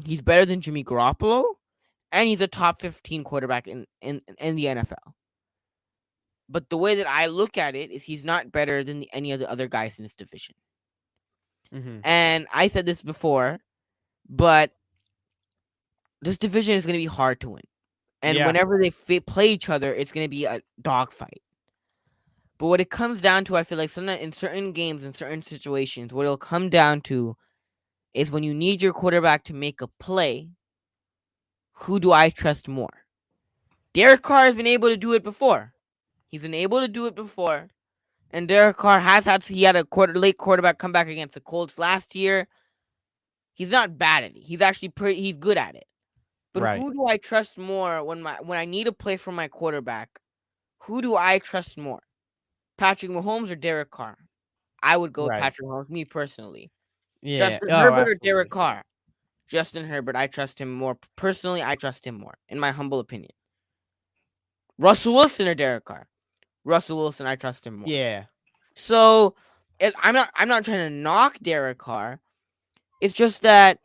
He's better than Jimmy Garoppolo, and he's a top 15 quarterback in the NFL. But the way that I look at it is he's not better than any of the other guys in this division. Mm-hmm. And I said this before, but this division is going to be hard to win. And whenever they play each other, it's going to be a dogfight. But what it comes down to, I feel like sometimes in certain games, in certain situations, what it'll come down to is when you need your quarterback to make a play, who do I trust more? Derek Carr has been able to do it before. And Derek Carr had a late quarterback come back against the Colts last year. He's not bad at it. He's actually he's good at it. But who do I trust more when I need a play from my quarterback? Who do I trust more? Patrick Mahomes or Derek Carr? I would go with Patrick Mahomes, me personally. Yeah. Justin Herbert or Derek Carr? Justin Herbert, I trust him more. Personally, I trust him more, in my humble opinion. Russell Wilson or Derek Carr? Russell Wilson, I trust him more. Yeah. So I'm not trying to knock Derek Carr. It's just that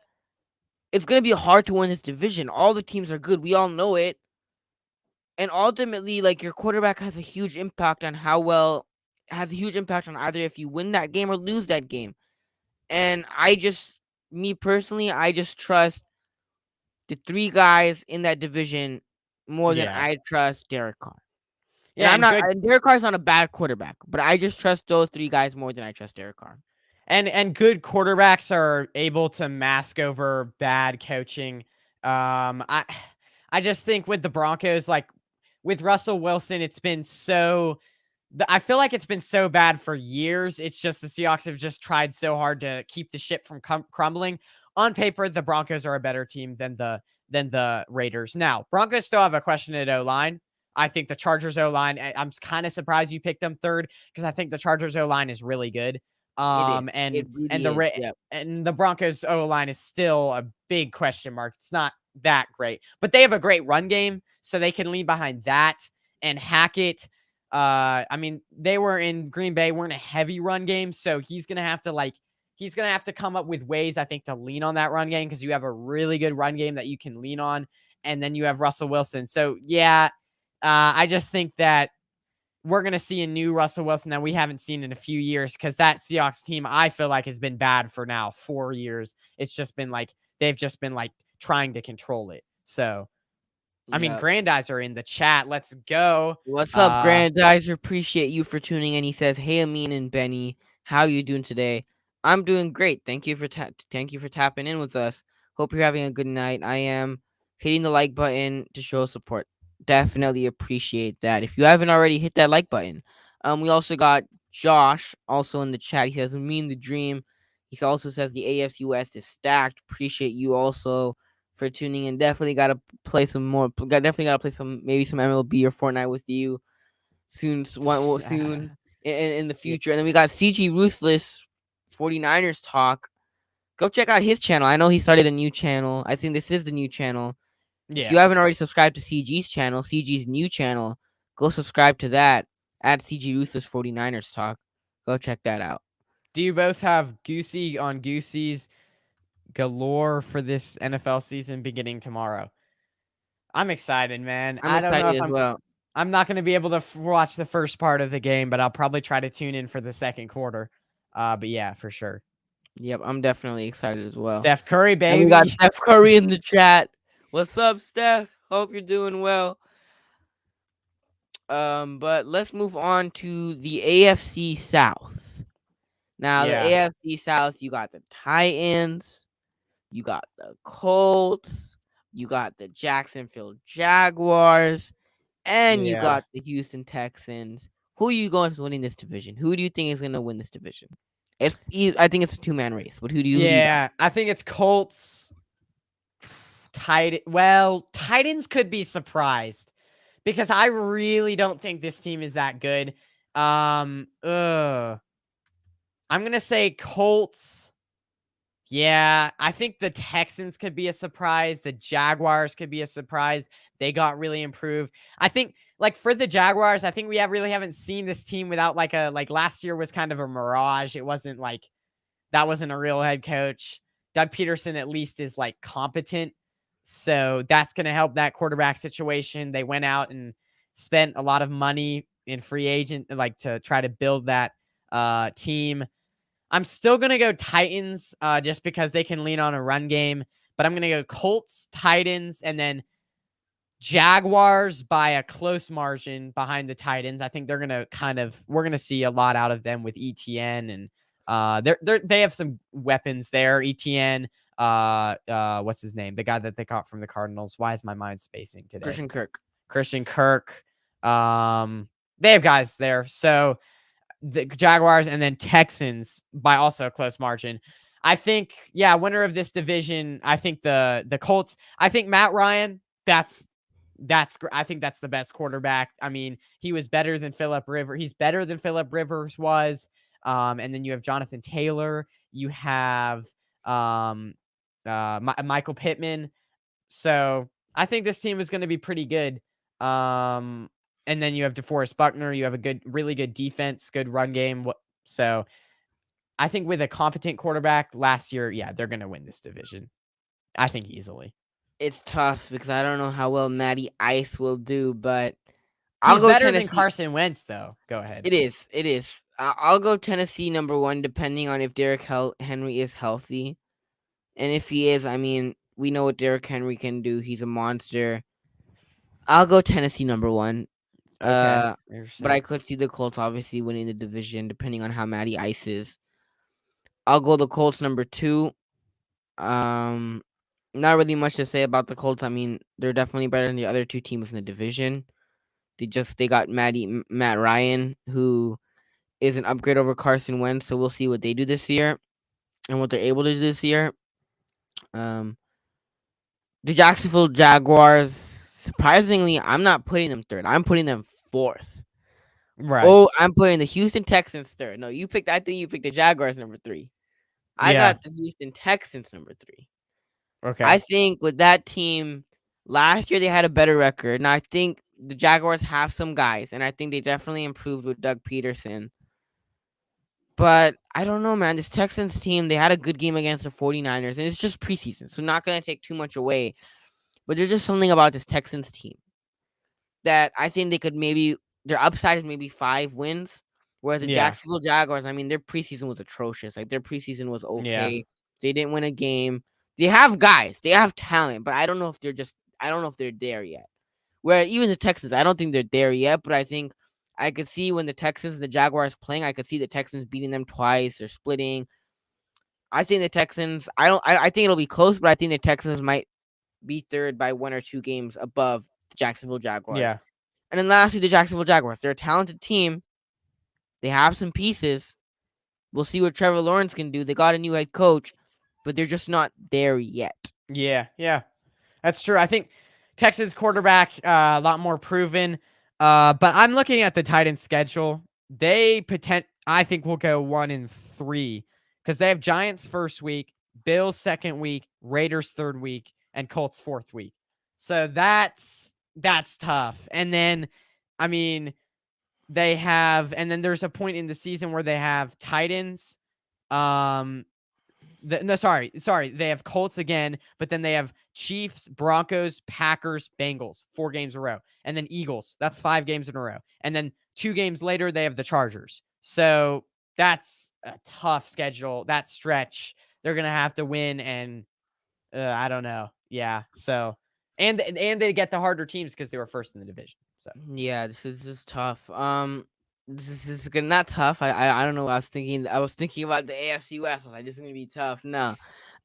it's gonna be hard to win this division. All the teams are good. We all know it. And ultimately, like, your quarterback has a huge impact on either if you win that game or lose that game. And me personally, I just trust the three guys in that division more than I trust Derek Carr. Yeah, and Derek Carr's not a bad quarterback, but I just trust those three guys more than I trust Derek Carr. And good quarterbacks are able to mask over bad coaching. I just think with the Broncos, like with Russell Wilson, I feel like it's been so bad for years. It's just the Seahawks have just tried so hard to keep the ship from crumbling. On paper, the Broncos are a better team than the Raiders. Now, Broncos still have a question at O-line. I think the Chargers O-line, I'm kind of surprised you picked them third because I think the Chargers O-line is really good. And the Broncos O-line is still a big question mark. It's not that great, but they have a great run game, so they can lean behind that. And Hackett, they were in Green Bay, weren't a heavy run game, so he's gonna have to come up with ways, I think, to lean on that run game because you have a really good run game that you can lean on, and then you have Russell Wilson. So yeah, I just think that we're going to see a new Russell Wilson that we haven't seen in a few years because that Seahawks team, I feel like, has been bad for now 4 years. It's just been like they've just been like trying to control it. So, I mean, Grandizer in the chat. Let's go. What's up, Grandizer? Appreciate you for tuning in. He says, "Hey, Amin and Benny, how you doing today? I'm doing great. Thank you for tapping in with us. Hope you're having a good night. I am hitting the like button to show support. Definitely appreciate that. If you haven't already, hit that like button. We also got Josh also in the chat. He says, "Mean the dream." He also says the AFC West is stacked. Appreciate you also for tuning in. Definitely gotta play some more. Definitely gotta play some MLB or Fortnite with you soon in the future. And then we got CG Ruthless 49ers talk. Go check out his channel. I know he started a new channel. I think this is the new channel. If you haven't already subscribed to CG's channel, CG's new channel, go subscribe to that at CG Ruthless 49ers Talk. Go check that out. Do you both have Goosey on Goosey's galore for this NFL season beginning tomorrow? I'm excited, man. I'm excited as well. I'm not going to be able to watch the first part of the game, but I'll probably try to tune in for the second quarter. But yeah, for sure. Yep, I'm definitely excited as well. Steph Curry, baby. And we got Steph Curry in the chat. What's up, Steph? Hope you're doing well. But let's move on to the AFC South. Now, the AFC South, you got the Titans, you got the Colts, you got the Jacksonville Jaguars, and you got the Houston Texans. Who are you going to win in this division? Who do you think is going to win this division? I think it's a two-man race. But who do you? I think it's Colts. Titans could be surprised because I really don't think this team is that good. I'm going to say Colts. Yeah, I think the Texans could be a surprise. The Jaguars could be a surprise. They got really improved. I think, like, for the Jaguars, I think we really haven't seen this team without, like, last year was kind of a mirage. It wasn't, like, that wasn't a real head coach. Doug Peterson at least is, like, competent. So that's going to help that quarterback situation. They went out and spent a lot of money in free agent, like, to try to build that team. I'm still going to go Titans just because they can lean on a run game. But I'm going to go Colts, Titans, and then Jaguars by a close margin behind the Titans. I think they're going to we're going to see a lot out of them with ETN. And they have some weapons there. ETN, what's his name? The guy that they caught from the Cardinals. Why is my mind spacing today? Christian Kirk. They have guys there. So the Jaguars and then Texans by also a close margin. I think, winner of this division, I think the Colts. I think Matt Ryan, I think that's the best quarterback. I mean, he was better than Phillip Rivers. He's better than Phillip Rivers was. And then you have Jonathan Taylor. You have Michael Pittman. So I think this team is going to be pretty good. And then you have DeForest Buckner. You have a really good defense, good run game. So I think with a competent quarterback last year, they're going to win this division. I think easily. It's tough because I don't know how well Matty Ice will do, but He's better than Carson Wentz, though. Go ahead. It is. I'll go Tennessee number 1, depending on if Derrick Henry is healthy. And if he is, I mean, we know what Derrick Henry can do. He's a monster. I'll go Tennessee number 1. Okay. But I could see the Colts obviously winning the division, depending on how Matty Ice is. I'll go the Colts number 2. Not really much to say about the Colts. I mean, they're definitely better than the other 2 teams in the division. They got Matt Ryan, who is an upgrade over Carson Wentz, so we'll see what they do this year and what they're able to do this year. The Jacksonville Jaguars, surprisingly, I'm not putting them 3rd. I'm putting them 4th. Right. Oh, I'm putting the Houston Texans 3rd. No, I think you picked the Jaguars number 3. I got the Houston Texans number 3. Okay. I think with that team, last year they had a better record, and I think the Jaguars have some guys, and I think they definitely improved with Doug Peterson. But I don't know, man. This Texans team, they had a good game against the 49ers, and it's just preseason, so not going to take too much away. But there's just something about this Texans team that I think they could their upside is maybe 5 wins, whereas the Jacksonville Jaguars, I mean, their preseason was atrocious. Like, their preseason was okay. Yeah. They didn't win a game. They have guys. They have talent, but I don't know if they're there yet. Where even the Texans, I don't think they're there yet, but I think I could see when the Texans and the Jaguars playing, I could see the Texans beating them twice or splitting. I think the Texans, I think it'll be close, but I think the Texans might be 3rd by 1 or 2 games above the Jacksonville Jaguars. Yeah. And then lastly, the Jacksonville Jaguars. They're a talented team. They have some pieces. We'll see what Trevor Lawrence can do. They got a new head coach, but they're just not there yet. Yeah. That's true. I think Texans quarterback, a lot more proven. But I'm looking at the Titans schedule. I think will go 1-3 because they have Giants first week, Bills second week, Raiders third week, and Colts fourth week. So that's tough. And then, I mean, and then there's a point in the season where they have Titans. They have Colts again, but then they have Chiefs, Broncos, Packers, Bengals, 4 games in a row. And then Eagles, that's 5 games in a row. And then 2 games later, they have the Chargers. So that's a tough schedule. That stretch, they're going to have to win. And I don't know. Yeah. So, and they get the harder teams because they were first in the division. So, yeah, this is tough. This is not tough. I don't know what I was thinking. I was thinking about the AFC West. I was like, this is going to be tough. No.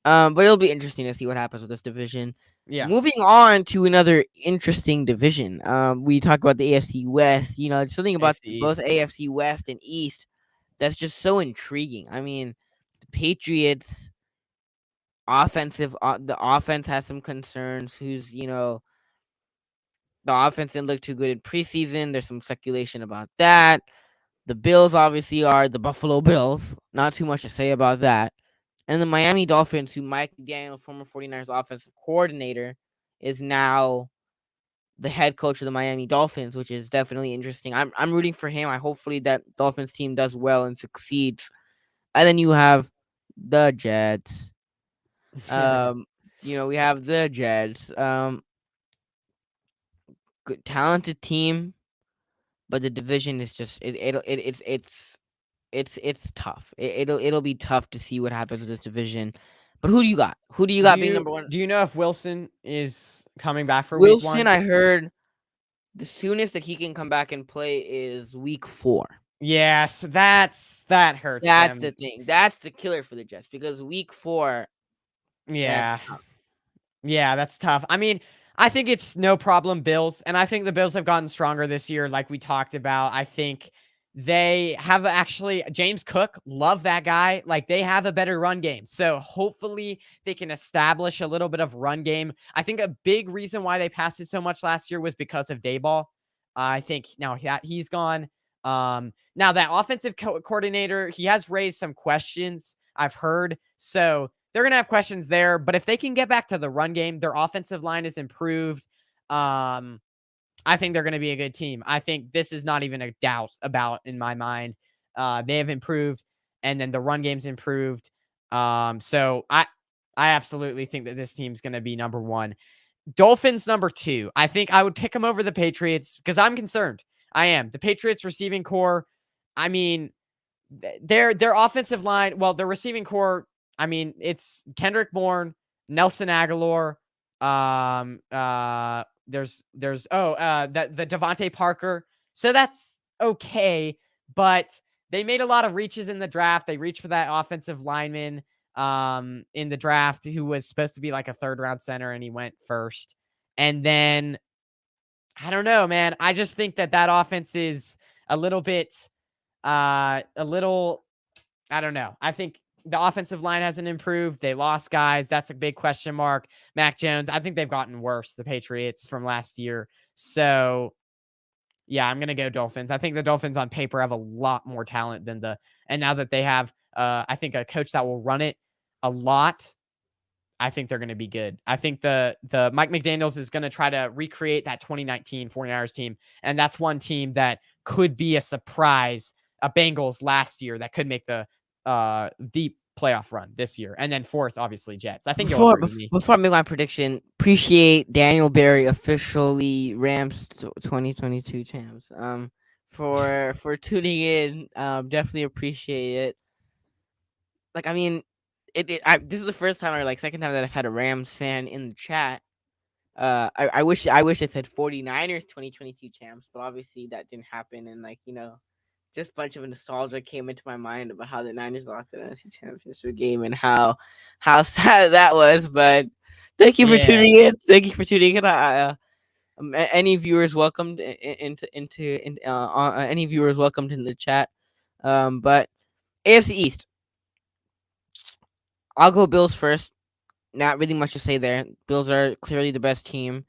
But it'll be interesting to see what happens with this division. Yeah. Moving on to another interesting division. We talked about the AFC West. You know, something about both AFC West and East that's just so intriguing. I mean, the Patriots the offense has some concerns. The offense didn't look too good in preseason. There's some speculation about that. The Bills obviously are the Buffalo Bills. Not too much to say about that. And the Miami Dolphins, who Mike McDaniel, former 49ers offensive coordinator, is now the head coach of the Miami Dolphins, which is definitely interesting. I'm rooting for him. I hopefully that Dolphins team does well and succeeds. And then you have the Jets. We have the Jets. Good, talented team, but the division is just it's tough. It'll be tough to see what happens with this division. But who do you got? Who do you got being number one? Do you know if Wilson is coming back for week Wilson, 1? I heard the soonest that he can come back and play is week 4. Yes, that hurts. That's them. the thing. That's the killer for the Jets because week 4. Yeah. Yeah, that's tough. I mean, I think it's no problem Bills, and I think the Bills have gotten stronger this year like we talked about. I think they have actually James Cook, love that guy. Like they have a better run game. So hopefully they can establish a little bit of run game. I think a big reason why they passed it so much last year was because of Dayball. I think now he's gone. Now that offensive coordinator, he has raised some questions I've heard. So they're going to have questions there, but if they can get back to the run game, their offensive line is improved. I think they're going to be a good team. I think this is not even a doubt about in my mind. They have improved, and then the run game's improved. So I absolutely think that this team's going to be number 1. Dolphins number 2. I think I would pick them over the Patriots because I'm concerned. I am. The Patriots receiving core, I mean, their offensive line, well, their receiving core, I mean, it's Kendrick Bourne, Nelson Aguilar, there's the Devontae Parker. So that's okay, but they made a lot of reaches in the draft. They reached for that offensive lineman in the draft who was supposed to be like a 3rd round center and he went first. And then I don't know, man. I just think that offense is a little bit I don't know. I think the offensive line hasn't improved. They lost guys. That's a big question mark. Mac Jones, I think they've gotten worse, the Patriots, from last year. So, yeah, I'm going to go Dolphins. I think the Dolphins on paper have a lot more talent than and now that they have, I think, a coach that will run it a lot, I think they're going to be good. I think the Mike McDaniels is going to try to recreate that 2019 49ers team. And that's one team that could be a surprise, a Bengals last year that could make the deep playoff run this year, and then 4th, obviously, Jets. I think you'll agree with me. Before I make my prediction, appreciate Daniel Berry officially Rams 2022 champs. For tuning in, definitely appreciate it. Like, I mean, this is the first time or like second time that I've had a Rams fan in the chat. I wish it said 49ers 2022 champs, but obviously that didn't happen, and just a bunch of nostalgia came into my mind about how the Niners lost the NFC Championship game and how sad that was. But thank you for tuning in. Thank you for tuning in. Any viewers welcomed into any viewers welcomed in the chat. But AFC East, I'll go Bills first. Not really much to say there. Bills are clearly the best team.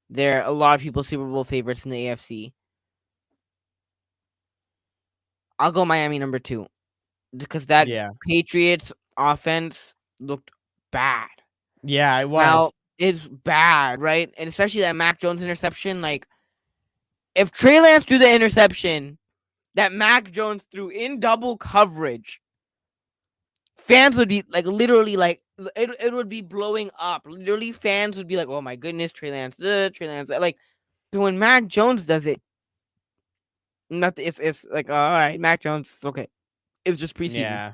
They're a lot of people's Super Bowl favorites in the AFC. I'll go Miami number 2 because that Patriots offense looked bad. Yeah, it was. Now, it's bad, right? And especially that Mac Jones interception. Like, if Trey Lance threw the interception that Mac Jones threw in double coverage, fans would be like literally like it would be blowing up. Literally, fans would be like, "Oh my goodness, Trey Lance, Trey Lance!" Like, when Mac Jones does it, nothing. It's like, all right, Mac Jones, okay. It was just preseason. Yeah,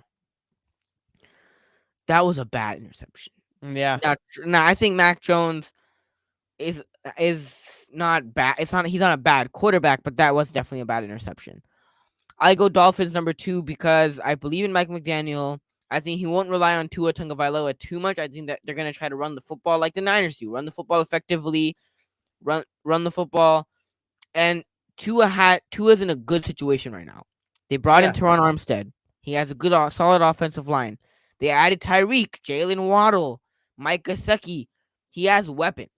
that was a bad interception. Yeah. Now I think Mac Jones is not bad. He's not a bad quarterback, but that was definitely a bad interception. I go Dolphins number 2 because I believe in Mike McDaniel. I think he won't rely on Tua Tagovailoa too much. I think that they're going to try to run the football like the Niners do. Run the football effectively. Run the football. And Tua's in a good situation right now. They brought in Teron Armstead. He has a good, solid offensive line. They added Tyreek, Jalen Waddle, Mike Gesicki. He has weapons.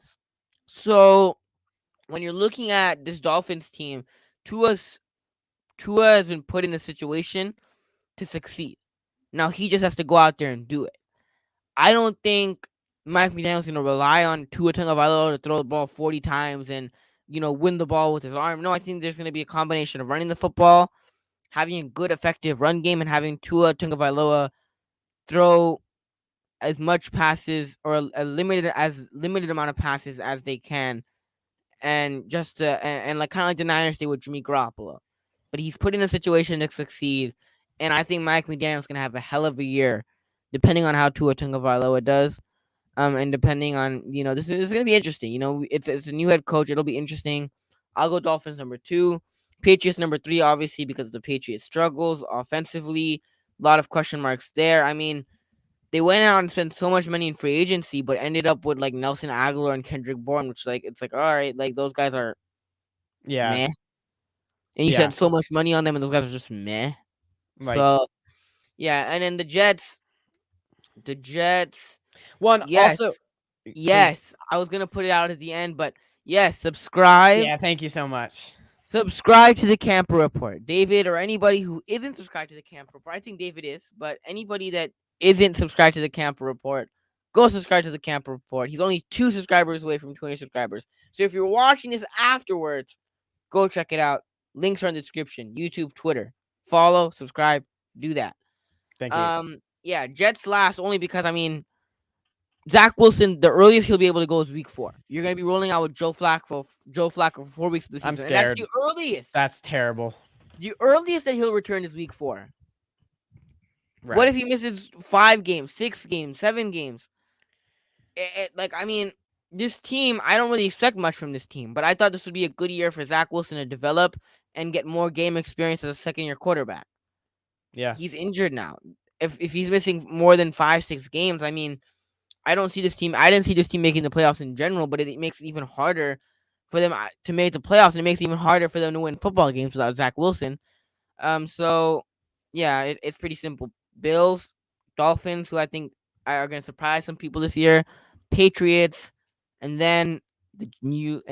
So when you're looking at this Dolphins team, Tua's Tua has been put in a situation to succeed. Now he just has to go out there and do it. I don't think Mike McDaniel's going to rely on Tua Tagovailoa to throw the ball 40 times and, win the ball with his arm. No, I think there's going to be a combination of running the football, having a good, effective run game, and having Tua Tagovailoa throw as much passes or a limited amount of passes as they can, and just and like kind of like the Niners did with Jimmy Garoppolo. But he's put in a situation to succeed, and I think Mike McDaniel's gonna have a hell of a year, depending on how Tua Tagovailoa does. And depending on this is gonna be interesting. It's a new head coach. It'll be interesting. I'll go Dolphins number 2, Patriots number 3, obviously because of the Patriots' struggles offensively. A lot of question marks there. I mean, they went out and spent so much money in free agency, but ended up with like Nelson Aguilar and Kendrick Bourne, which it's like all right, like those guys are meh, and you spent so much money on them, and those guys are just meh. Right. So yeah, and then the Jets. One yes, also, yes, I was gonna put it out at the end, but yes, subscribe. Yeah, thank you so much. Subscribe to the Camper Report, David, or anybody who isn't subscribed to the Camper Report. I think David is, but anybody that isn't subscribed to the Camper Report, go subscribe to the Camper Report. He's only 2 subscribers away from 200 subscribers. So if you're watching this afterwards, go check it out. Links are in the description. YouTube, Twitter. Follow, subscribe, do that. Thank you. Yeah, Jets last only because Zach Wilson, the earliest he'll be able to go is week 4. You're gonna be rolling out with Joe Flacco for 4 weeks of the season. I'm scared. And that's the earliest. That's terrible. The earliest that he'll return is week 4. Right. What if he misses 5 games, 6 games, 7 games? This team, I don't really expect much from this team, but I thought this would be a good year for Zach Wilson to develop and get more game experience as a second-year quarterback. Yeah. He's injured now. If he's missing more than 5-6 games, I don't see this team. I didn't see this team making the playoffs in general, but it makes it even harder for them to make the playoffs, and it makes it even harder for them to win football games without Zach Wilson. So yeah, it's pretty simple. Bills, Dolphins, who I think are going to surprise some people this year, Patriots, and then the New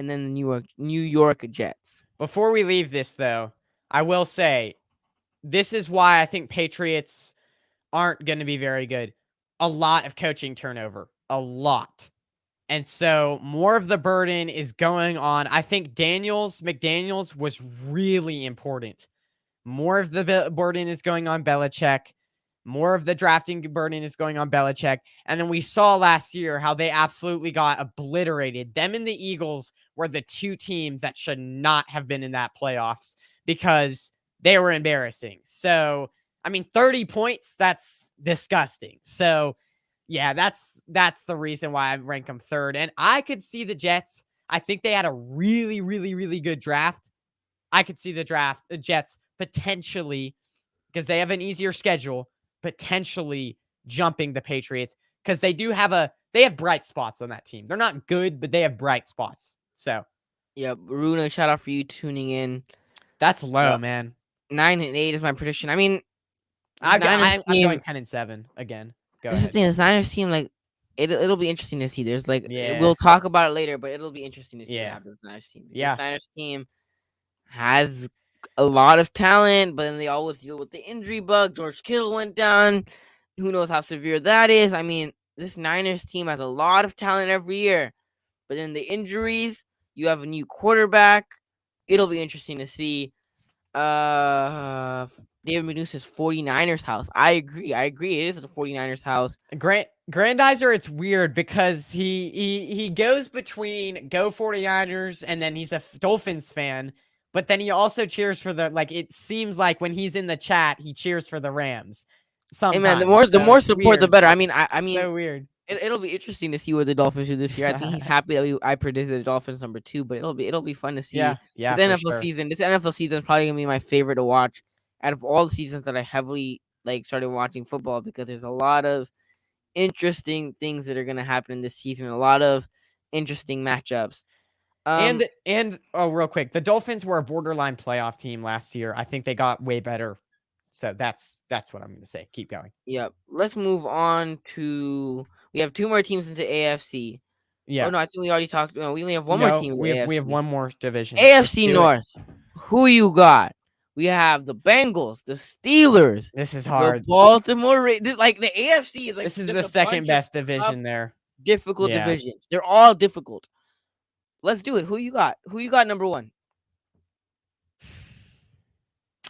York Jets. Before we leave this, though, I will say this is why I think Patriots aren't going to be very good. A lot of coaching turnover, a lot. And so more of the burden is going on. I think McDaniels was really important. More of the burden is going on Belichick. More of the drafting burden is going on Belichick. And then we saw last year how they absolutely got obliterated. Them and the Eagles were the 2 teams that should not have been in that playoffs because they were embarrassing. So, 30 points, that's disgusting. So, yeah, that's the reason why I rank them 3rd. And I could see the Jets. I think they had a really, really, really good draft. I could see the Jets potentially, because they have an easier schedule, potentially jumping the Patriots because they have bright spots on that team. They're not good, but they have bright spots. So, yeah, Runa, shout out for you tuning in. That's low, man. 9-8 is my prediction. I'm going 10-7 again. Go ahead. The Niners team, it'll be interesting to see. There's we'll talk about it later, but it'll be interesting to see what happens with the Niners team. Yeah, this Niners team has a lot of talent, but then they always deal with the injury bug. George Kittle went down. Who knows how severe that is? This Niners team has a lot of talent every year, but then the injuries, you have a new quarterback. It'll be interesting to see. David Medusa's 49ers house. I agree. It is the 49ers house. Grandizer, it's weird because he goes between go 49ers and then he's a Dolphins fan. But then he also cheers for it seems like when he's in the chat, he cheers for the Rams. Sometimes. Hey man, the more support, the better. So weird. It'll be interesting to see what the Dolphins do this year. I think he's happy that I predicted the Dolphins number 2, but it'll be fun to see. Yeah. This NFL season is probably gonna be my favorite to watch out of all the seasons that I heavily started watching football, because there's a lot of interesting things that are gonna happen in this season. A lot of interesting matchups. And real quick, the Dolphins were a borderline playoff team last year. I think they got way better. So that's what I'm going to say. Keep going. Yep. Let's move on to. We have 2 more teams into AFC. Yeah. Oh no, I think we already talked. No, we only have one more team. We have one more division. AFC North. Who you got? We have the Bengals, the Steelers, This is the hard. Baltimore like the AFC is like This is just the a second bunch of best tough, division there. difficult Yeah. divisions. They're all difficult. Let's do it. Who you got? Who you got number 1?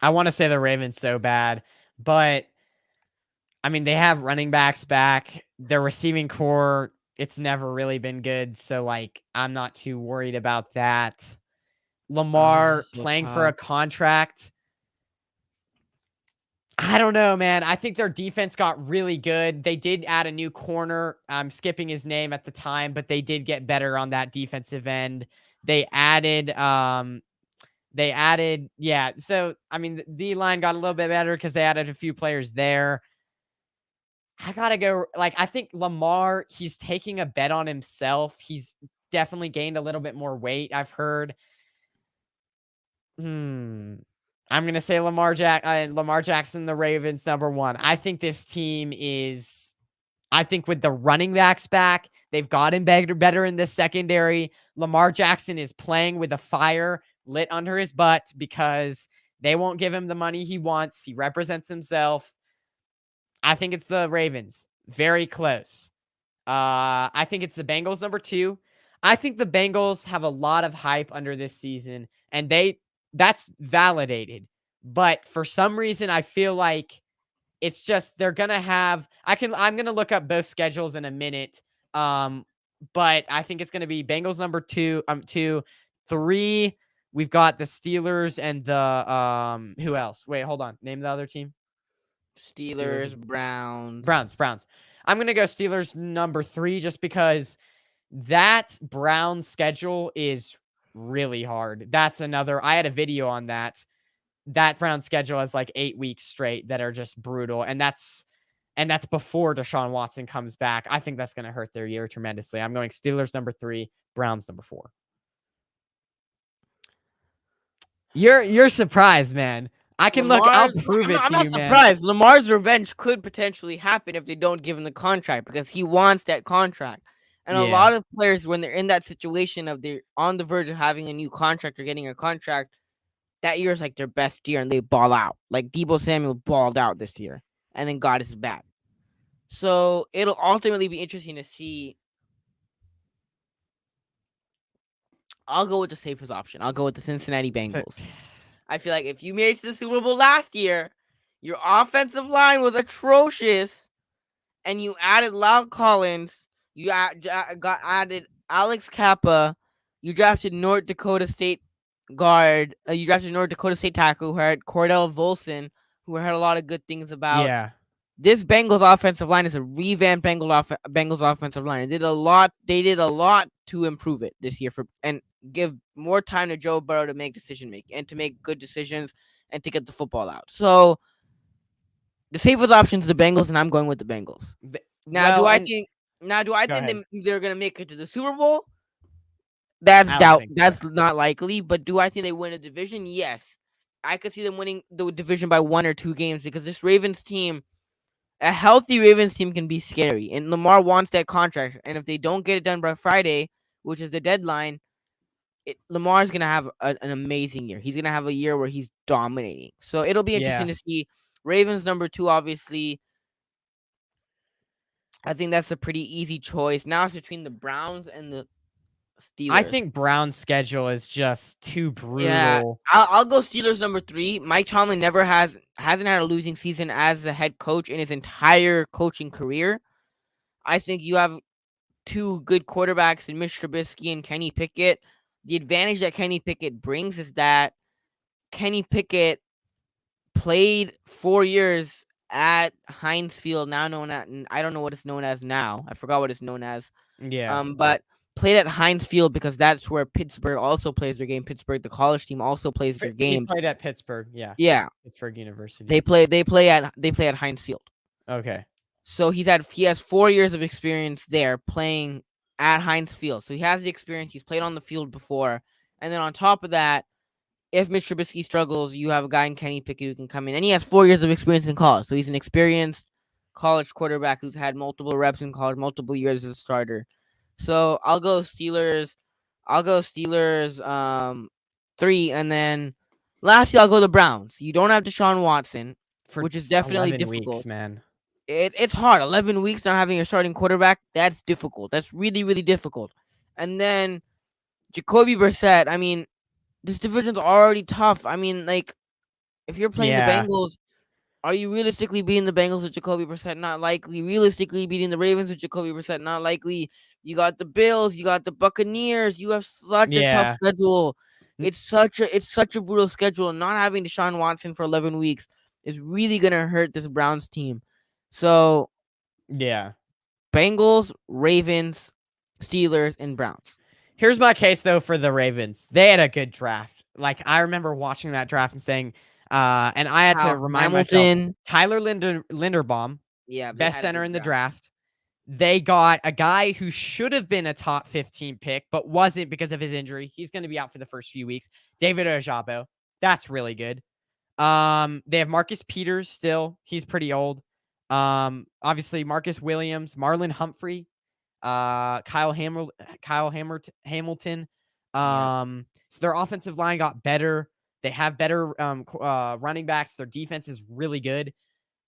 I want to say the Ravens so bad, but I mean, they have running backs back. Their receiving core, it's never really been good. So, like, I'm not too worried about that. Lamar is so playing for a tough. contract. I don't know, man. I think their defense got really good. They did add a new corner. I'm skipping his name at the time, but they did get better on that defensive end. They added, yeah. So, I mean, the D-line got a little bit better because they added a few players there. I gotta go. Like, I think Lamar, he's taking a bet on himself. He's definitely gained a little bit more weight, I've heard. I'm gonna say Lamar Jackson, the Ravens, number 1. I think this team is. I think with the running backs back, they've gotten better in the secondary. Lamar Jackson is playing with a fire lit under his butt because they won't give him the money he wants. He represents himself. I think it's the Ravens. Very close. I think it's the Bengals number 2. I think the Bengals have a lot of hype under this season, and that's validated. But for some reason, I feel like it's just they're gonna have. I'm gonna look up both schedules in a minute. But I think it's gonna be Bengals number 2. 2, 3. We've got the Steelers and the who else? Wait, hold on. Name the other team. Steelers, Browns. Browns. I'm going to go Steelers number 3 just because that Browns schedule is really hard. That's another. I had a video on that. That Browns schedule has like 8 weeks straight that are just brutal. And that's before Deshaun Watson comes back. I think that's going to hurt their year tremendously. I'm going Steelers number 3, Browns number 4. You're surprised, man. I can look. I'll prove it. I'm not surprised. Lamar's revenge could potentially happen if they don't give him the contract because he wants that contract. And a lot of players, when they're in that situation of they're on the verge of having a new contract or getting a contract, that year is like their best year and they ball out. Like Deebo Samuel balled out this year and then got his back. So it'll ultimately be interesting to see. I'll go with the safest option. I'll go with the Cincinnati Bengals. I feel like if you made it to the Super Bowl last year, your offensive line was atrocious, and you added Lyle Collins, you added Alex Kappa, you drafted North Dakota State guard, you drafted North Dakota State tackle who had Cordell Volson, who I heard a lot of good things about. Yeah. This Bengals offensive line is a revamped Bengals offensive line. They did a lot to improve it this year and give more time to Joe Burrow to make decision making and to make good decisions and to get the football out. So the safest option is the Bengals, and I'm going with the Bengals. Do I think they're gonna make it to the Super Bowl? That's not likely. But do I think they win a division? Yes. I could see them winning the division by 1 or 2 games because this Ravens team, a healthy Ravens team, can be scary. And Lamar wants that contract. And if they don't get it done by Friday, which is the deadline, Lamar's going to have an amazing year. He's going to have a year where he's dominating. So it'll be interesting to see. Ravens number 2, obviously. I think that's a pretty easy choice. Now it's between the Browns and the Steelers. I think Brown's schedule is just too brutal. Yeah, I'll go Steelers number 3. Mike Tomlin hasn't had a losing season as a head coach in his entire coaching career. I think you have 2 good quarterbacks in Mitch Trubisky and Kenny Pickett. The advantage that Kenny Pickett brings is that Kenny Pickett played 4 years at Heinz Field, now known at, I don't know what it's known as now. I forgot what it's known as. Yeah. But played at Heinz Field because that's where Pittsburgh also plays their game. Pittsburgh, the college team, also plays their game. He played at Pittsburgh, yeah. Yeah. Pittsburgh University. They play at Heinz Field. Okay. So he has 4 years of experience there playing at Heinz Field. So he has the experience. He's played on the field before. And then on top of that, if Mitch Trubisky struggles, you have a guy in Kenny Pickett who can come in. And he has 4 years of experience in college. So he's an experienced college quarterback who's had multiple reps in college, multiple years as a starter. So I'll go Steelers 3, and then Lastly, I'll go the Browns. You don't have Deshaun Watson, For which is definitely 11 difficult. weeks, man. It's hard. 11 weeks not having a starting quarterback, that's difficult. That's really, really difficult. And then Jacoby Brissett, I mean, this division's already tough. I mean, like, if you're playing the Yeah. Bengals, are you realistically beating the Bengals with Jacoby Brissett? Not likely. Realistically beating the Ravens with Jacoby Brissett? Not likely. You got the Bills. You got the Buccaneers. You have such a tough Yeah. schedule. N- It's such a brutal schedule. Not having Deshaun Watson for 11 weeks is really gonna hurt this Browns team. So Yeah. Bengals, Ravens, Steelers, and Browns. Here's my case though for the Ravens. They had a good draft. Like I remember watching that draft and saying, and I had to remind myself, Hamilton. Tyler Linderbaum, Yeah, they best had a center good in the draft. They got a guy who should have been a top 15 pick, but wasn't because of his injury. He's going to be out for the first few weeks. David Ojabo. That's really good. They have Marcus Peters still. He's pretty old. Obviously Marcus Williams, Marlon Humphrey, Kyle Hamilton. So their offensive line got better. They have better running backs. Their defense is really good.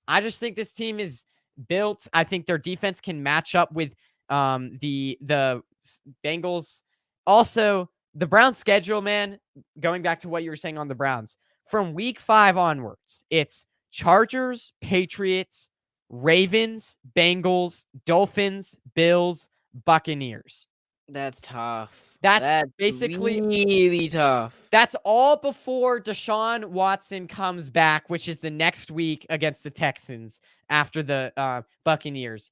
I just think this team is built. I think their defense can match up with the Bengals. Also, the Browns schedule, man, going back to what you were saying on the Browns, from week 5 onwards, it's Chargers, Patriots, Ravens, Bengals, Dolphins, Bills, Buccaneers. That's tough. That's basically really tough. That's all before Deshaun Watson comes back, which is the next week against the Texans after the Buccaneers.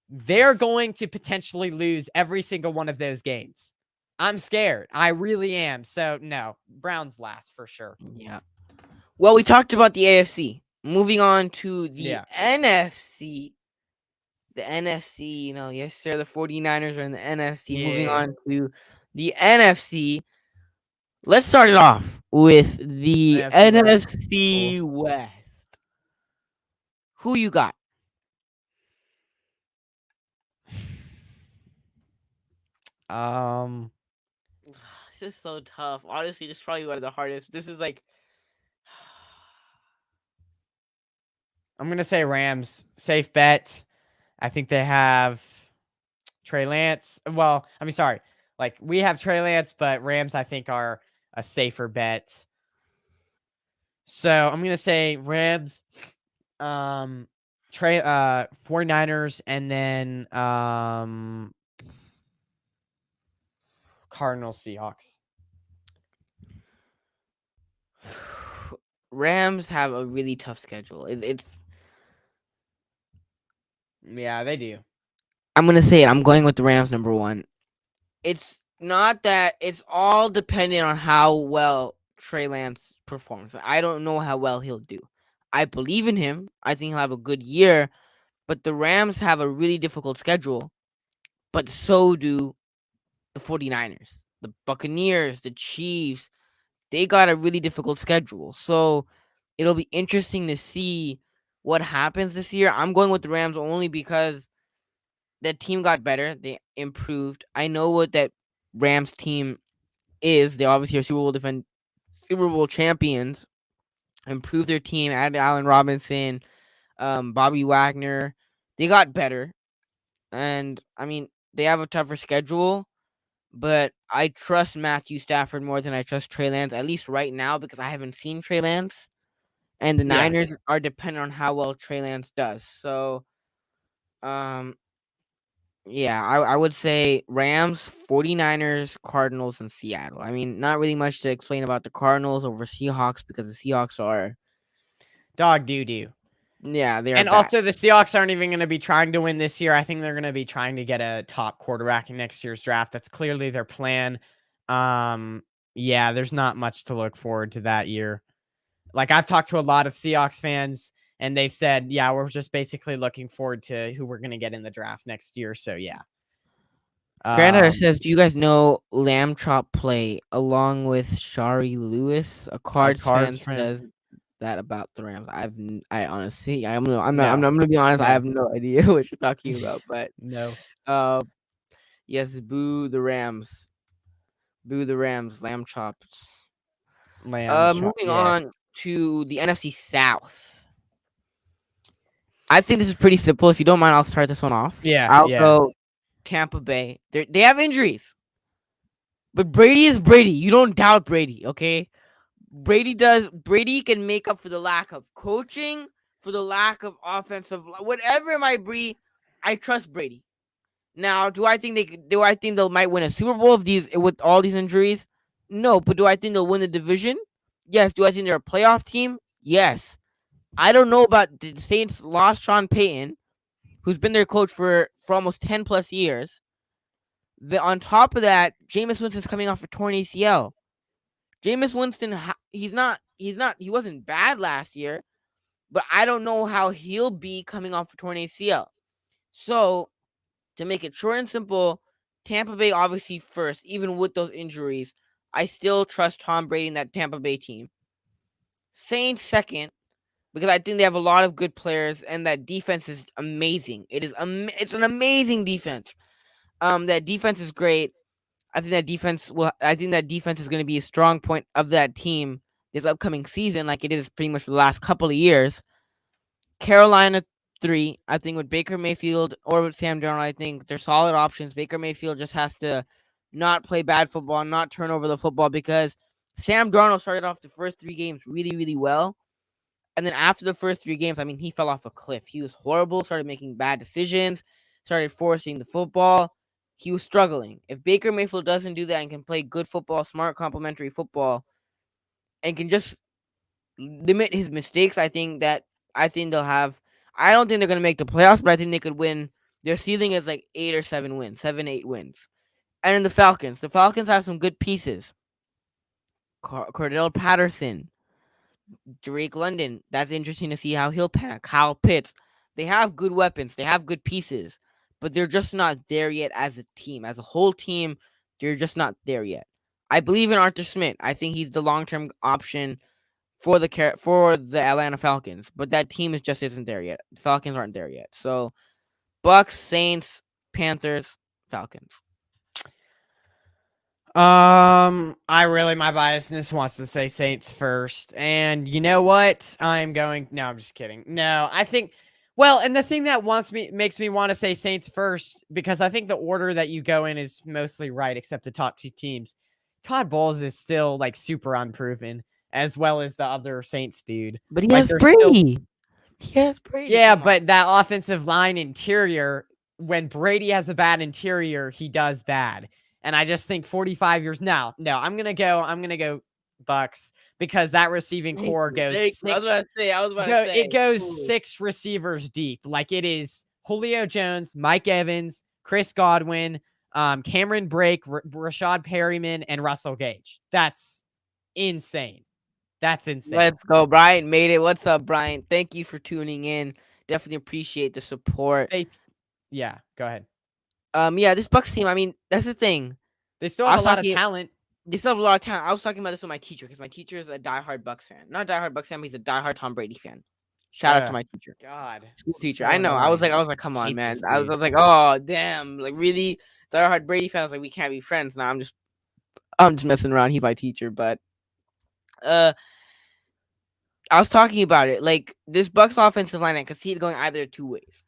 They're going to potentially lose every single one of those games. I'm scared. I really am. So, no, Browns last for sure. Yeah. Well, we talked about the AFC. Moving on to the NFC. The NFC, yes, sir, the 49ers are in the NFC. Moving on to the NFC. Let's start it off with the NFC West. Who you got? This is so tough. Honestly, this is probably one of the hardest. This is like I'm going to say Rams. Safe bet. I think they have Trey Lance. Well, I mean, sorry. Like, we have Trey Lance, but Rams, I think, are a safer bet. So, I'm going to say Rams, 49ers, and then Cardinals, Seahawks. Rams have a really tough schedule. Yeah, they do. I'm going to say it. I'm going with the Rams number 1. It's not that it's all dependent on how well Trey Lance performs. I don't know how well he'll do. I believe in him. I think he'll have a good year, but the Rams have a really difficult schedule, but so do the 49ers, the Buccaneers, the Chiefs. They got a really difficult schedule. So it'll be interesting to see what happens this year. I'm going with the Rams only because that team got better. They improved. I know what that Rams team is. They obviously are Super Bowl champions. Improved their team. Added Allen Robinson, Bobby Wagner. They got better, and I mean they have a tougher schedule. But I trust Matthew Stafford more than I trust Trey Lance, at least right now, because I haven't seen Trey Lance, and the Niners are dependent on how well Trey Lance does. So, yeah, I would say Rams, 49ers, Cardinals, and Seattle. I mean, not really much to explain about the Cardinals over Seahawks because the Seahawks are dog doo-doo. Yeah, they are. And also, the Seahawks aren't even going to be trying to win this year. I think they're going to be trying to get a top quarterback in next year's draft. That's clearly their plan. Yeah, there's not much to look forward to that year. Like, I've talked to a lot of Seahawks fans, and they've said, yeah, we're just basically looking forward to who we're going to get in the draft next year. So, yeah. Granddaughter says, do you guys know Lamb Chop Play along with Shari Lewis? A Cards fan says that about the Rams. I honestly, I'm gonna be honest. No. I have no idea what you're talking about, but no. Yes, boo the Rams. Boo the Rams. Lamb chops. Moving on to the NFC South. I think this is pretty simple. If you don't mind, I'll start this one off. I'll go Tampa Bay. They have injuries, but Brady is Brady. You don't doubt Brady, okay? Brady can make up for the lack of coaching, for the lack of offensive, whatever it might be. I trust Brady. Now, do I think they might win a Super Bowl with all these injuries? No, but do I think they'll win the division? Yes. Do I think they're a playoff team? Yes. I don't know about the Saints lost Sean Payton, who's been their coach for almost 10 plus years. On top of that, Jameis Winston's coming off a torn ACL. Jameis Winston, he wasn't bad last year, but I don't know how he'll be coming off a torn ACL. So, to make it short and simple, Tampa Bay obviously first, even with those injuries. I still trust Tom Brady in that Tampa Bay team. Saints second, because I think they have a lot of good players, and that defense is amazing. It's an amazing defense. That defense is great. I think that defense is going to be a strong point of that team this upcoming season, like it is pretty much for the last couple of years. Carolina 3, I think with Baker Mayfield or with Sam Darnold, I think they're solid options. Baker Mayfield just has to not play bad football, not turn over the football, because Sam Darnold started off the first 3 games really, really well. And then after the first 3 games, I mean, he fell off a cliff. He was horrible, started making bad decisions, started forcing the football. He was struggling. If Baker Mayfield doesn't do that and can play good football, smart complementary football, and can just limit his mistakes, I think they'll have. I don't think they're going to make the playoffs, but I think they could win. Their ceiling is like 8 or 7 wins, 8 wins. And then the Falcons have some good pieces. Cordell Patterson, Drake London. That's interesting to see how he'll pan out. Kyle Pitts. They have good weapons. They have good pieces, but they're just not there yet as a team. As a whole team, they're just not there yet. I believe in Arthur Smith. I think he's the long-term option for the Atlanta Falcons, but that team just isn't there yet. The Falcons aren't there yet. So, Bucks, Saints, Panthers, Falcons. My biasness wants to say Saints first, and you know what? No, I'm just kidding. No, I think. Well, and the thing that makes me want to say Saints first, because I think the order that you go in is mostly right, except the top 2 teams. Todd Bowles is still like super unproven, as well as the other Saints dude. But he has Brady. He has Brady. Yeah, but that offensive line interior, when Brady has a bad interior, he does bad. And I just think 45 years now. No, I'm gonna go Bucks, because that receiving core goes 6. It goes 6 receivers deep. Like it is Julio Jones, Mike Evans, Chris Godwin, Cameron Brake, Rashad Perryman, and Russell Gage. That's insane. Let's go. Brian made it. What's up, Brian? Thank you for tuning in. Definitely appreciate the support. Go ahead. This Bucks team, I mean, that's the thing. They still have a lot of talent. I was talking about this with my teacher, because my teacher is a diehard Bucks fan. Not a diehard Bucks fan, but he's a diehard Tom Brady fan. Shout out to my teacher. God. School teacher. I know. I was like, come on, man. I was like, oh, damn. Like, really? Diehard Brady fan. I was like, we can't be friends now. I'm just messing around. He's my teacher, but I was talking about it. Like, this Bucks offensive line, I could see it going either 2 ways.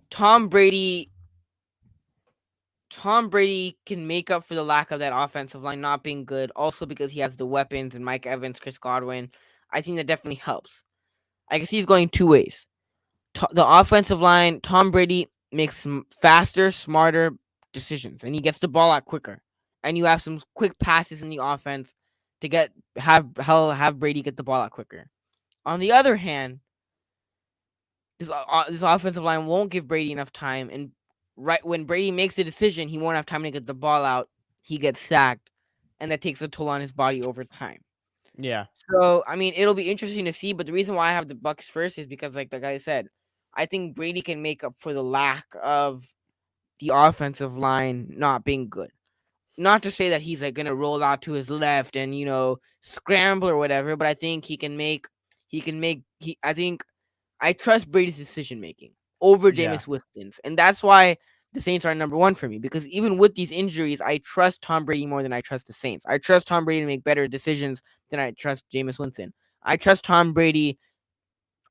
Tom Brady can make up for the lack of that offensive line not being good, also because he has the weapons and Mike Evans, Chris Godwin. I think that definitely helps. I can see it's going 2 ways. The offensive line, Tom Brady makes some faster, smarter decisions, and he gets the ball out quicker. And you have some quick passes in the offense to have Brady get the ball out quicker. On the other hand, this offensive line won't give Brady enough time, and right when Brady makes a decision, he won't have time to get the ball out. He gets sacked, and that takes a toll on his body over time. Yeah. So, I mean, it'll be interesting to see, but the reason why I have the Bucks first is because, like the guy said, I think Brady can make up for the lack of the offensive line not being good. Not to say that he's like gonna roll out to his left and scramble or whatever, but I think I trust Brady's decision making over Jameis Winston's, and that's why the Saints are number 1 for me because even with these injuries, I trust Tom Brady more than I trust the Saints. I trust Tom Brady to make better decisions than I trust Jameis Winston. I trust Tom Brady.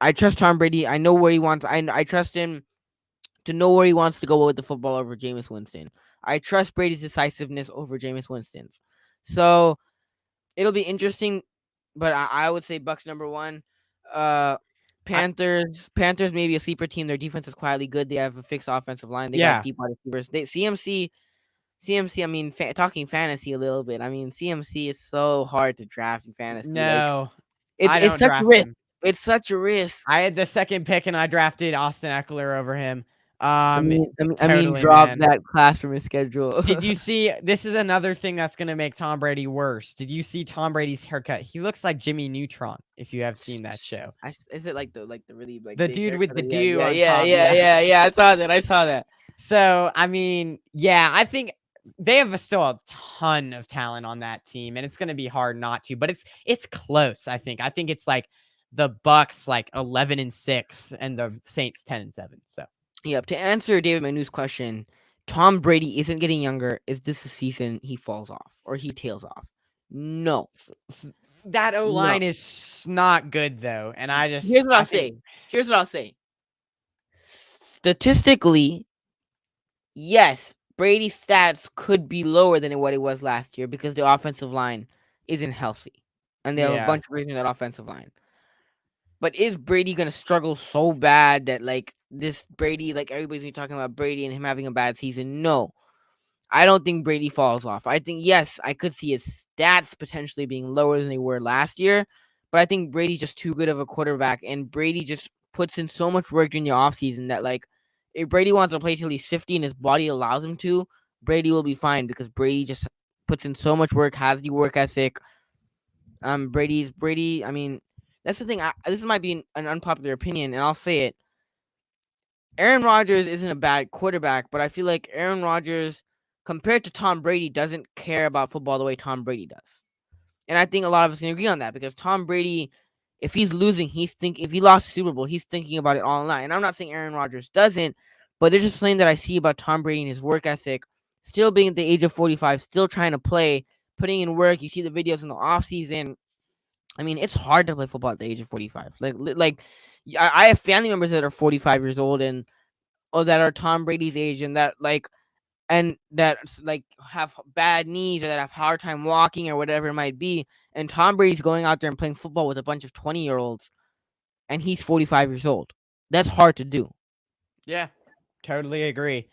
I know where he wants. I trust him to know where he wants to go with the football over Jameis Winston. I trust Brady's decisiveness over Jameis Winston's. So it'll be interesting, but I would say Bucks number 1. Panthers maybe a sleeper team. Their defense is quietly good. They have a fixed offensive line. They got deep wide receivers. CMC. I mean, talking fantasy a little bit. I mean, CMC is so hard to draft in fantasy. No, it's such a risk. It's such a risk. I had the 2nd pick and I drafted Austin Eckler over him. I mean, dropped that class from his schedule. Did you see? This is another thing that's going to make Tom Brady worse. Did you see Tom Brady's haircut? He looks like Jimmy Neutron. If you have seen that show, is it like the really the dude with the dew? Yeah. I saw that. So I mean, yeah, I think they have still a ton of talent on that team, and it's going to be hard not to. But it's close. I think it's like the Bucks like 11-6 and the Saints 10-7. So. Yep. To answer David Manu's question, Tom Brady isn't getting younger. Is this the season he falls off or he tails off? No. That O-line is not good, though. And Here's what I'll say. Statistically, yes, Brady's stats could be lower than what it was last year because the offensive line isn't healthy. And they have a bunch of reasons in that offensive line. But is Brady going to struggle so bad that, like, this Brady, like, everybody's going to be talking about Brady and him having a bad season? No. I don't think Brady falls off. I think, yes, I could see his stats potentially being lower than they were last year. But I think Brady's just too good of a quarterback. And Brady just puts in so much work during the offseason that, like, if Brady wants to play till he's 50 and his body allows him to, Brady will be fine because Brady just puts in so much work, has the work ethic. Brady, I mean... That's the thing. This might be an unpopular opinion, and I'll say it. Aaron Rodgers isn't a bad quarterback, but I feel like Aaron Rodgers, compared to Tom Brady, doesn't care about football the way Tom Brady does. And I think a lot of us can agree on that because Tom Brady, if he's losing, if he lost the Super Bowl, he's thinking about it all night. And I'm not saying Aaron Rodgers doesn't, but there's just something that I see about Tom Brady and his work ethic, still being at the age of 45, still trying to play, putting in work. You see the videos in the offseason. I mean, it's hard to play football at the age of 45. Like, I have family members that are 45 years old or that are Tom Brady's age and that have bad knees or that have hard time walking or whatever it might be. And Tom Brady's going out there and playing football with a bunch of 20-year-olds, and he's 45 years old. That's hard to do. Yeah, totally agree.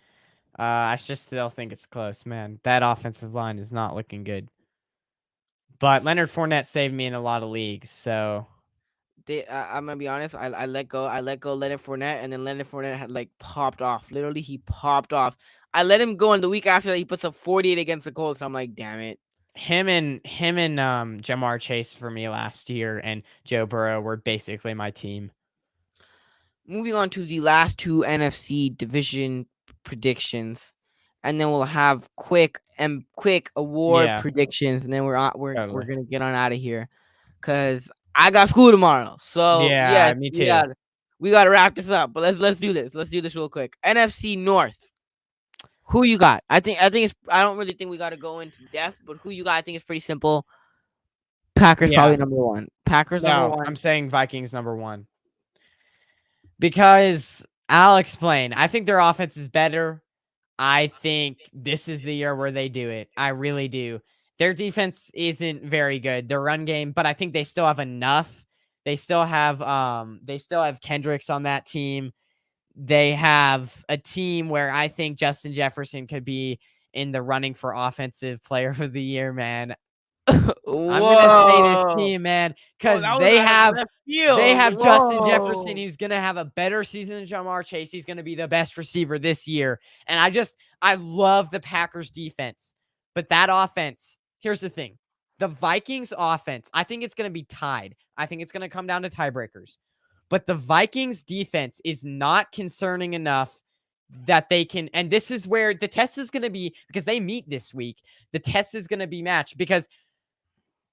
I just still think it's close, man. That offensive line is not looking good. But Leonard Fournette saved me in a lot of leagues, so I'm gonna be honest. I let go Leonard Fournette, and then Leonard Fournette had like popped off. Literally, he popped off. I let him go, and the week after that, he puts up 48 against the Colts. I'm like, damn it. Him and Jamar Chase for me last year, and Joe Burrow were basically my team. Moving on to the last 2 NFC Division predictions. And then we'll have quick award predictions, and then we're gonna get on out of here, cause I got school tomorrow. So yeah, me too. We gotta wrap this up, but let's do this. Let's do this real quick. NFC North. Who you got? I don't really think we gotta go into depth, but who you got? I think it's pretty simple. Packers probably number 1. Number 1. I'm saying Vikings number 1 because I'll explain. I think their offense is better. I think this is the year where they do it. I really do. Their defense isn't very good. Their run game, but I think they still have enough. They still have Kendricks on that team. They have a team where I think Justin Jefferson could be in the running for offensive player of the year, man. I'm gonna say this team, man, because they have Justin Jefferson, who's gonna have a better season than Jamar Chase. He's gonna be the best receiver this year, and I love the Packers defense, but that offense. Here's the thing: the Vikings offense. I think it's gonna be tied. I think it's gonna come down to tiebreakers, but the Vikings defense is not concerning enough that they can. And this is where the test is gonna be, because they meet this week. The test is gonna be matched because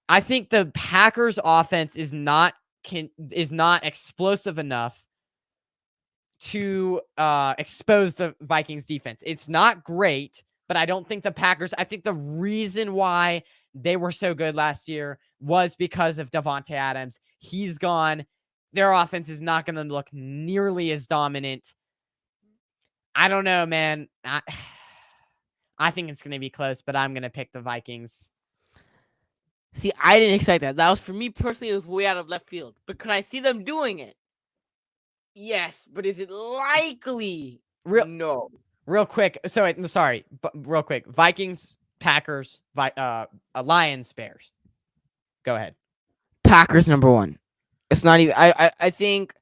I think the Packers offense is not explosive enough to expose the Vikings defense. It's not great, but I don't think the Packers, I think the reason why they were so good last year was because of Davante Adams. He's gone. Their offense is not going to look nearly as dominant. I don't know, man. I think it's going to be close, but I'm going to pick the Vikings. See, I didn't expect that. That was, for me personally, it was way out of left field. But could I see them doing it? Yes, but is it likely? No. Real quick. So, sorry, but real quick. Vikings, Packers, Lions, Bears. Go ahead. Packers number one. It's not even. I think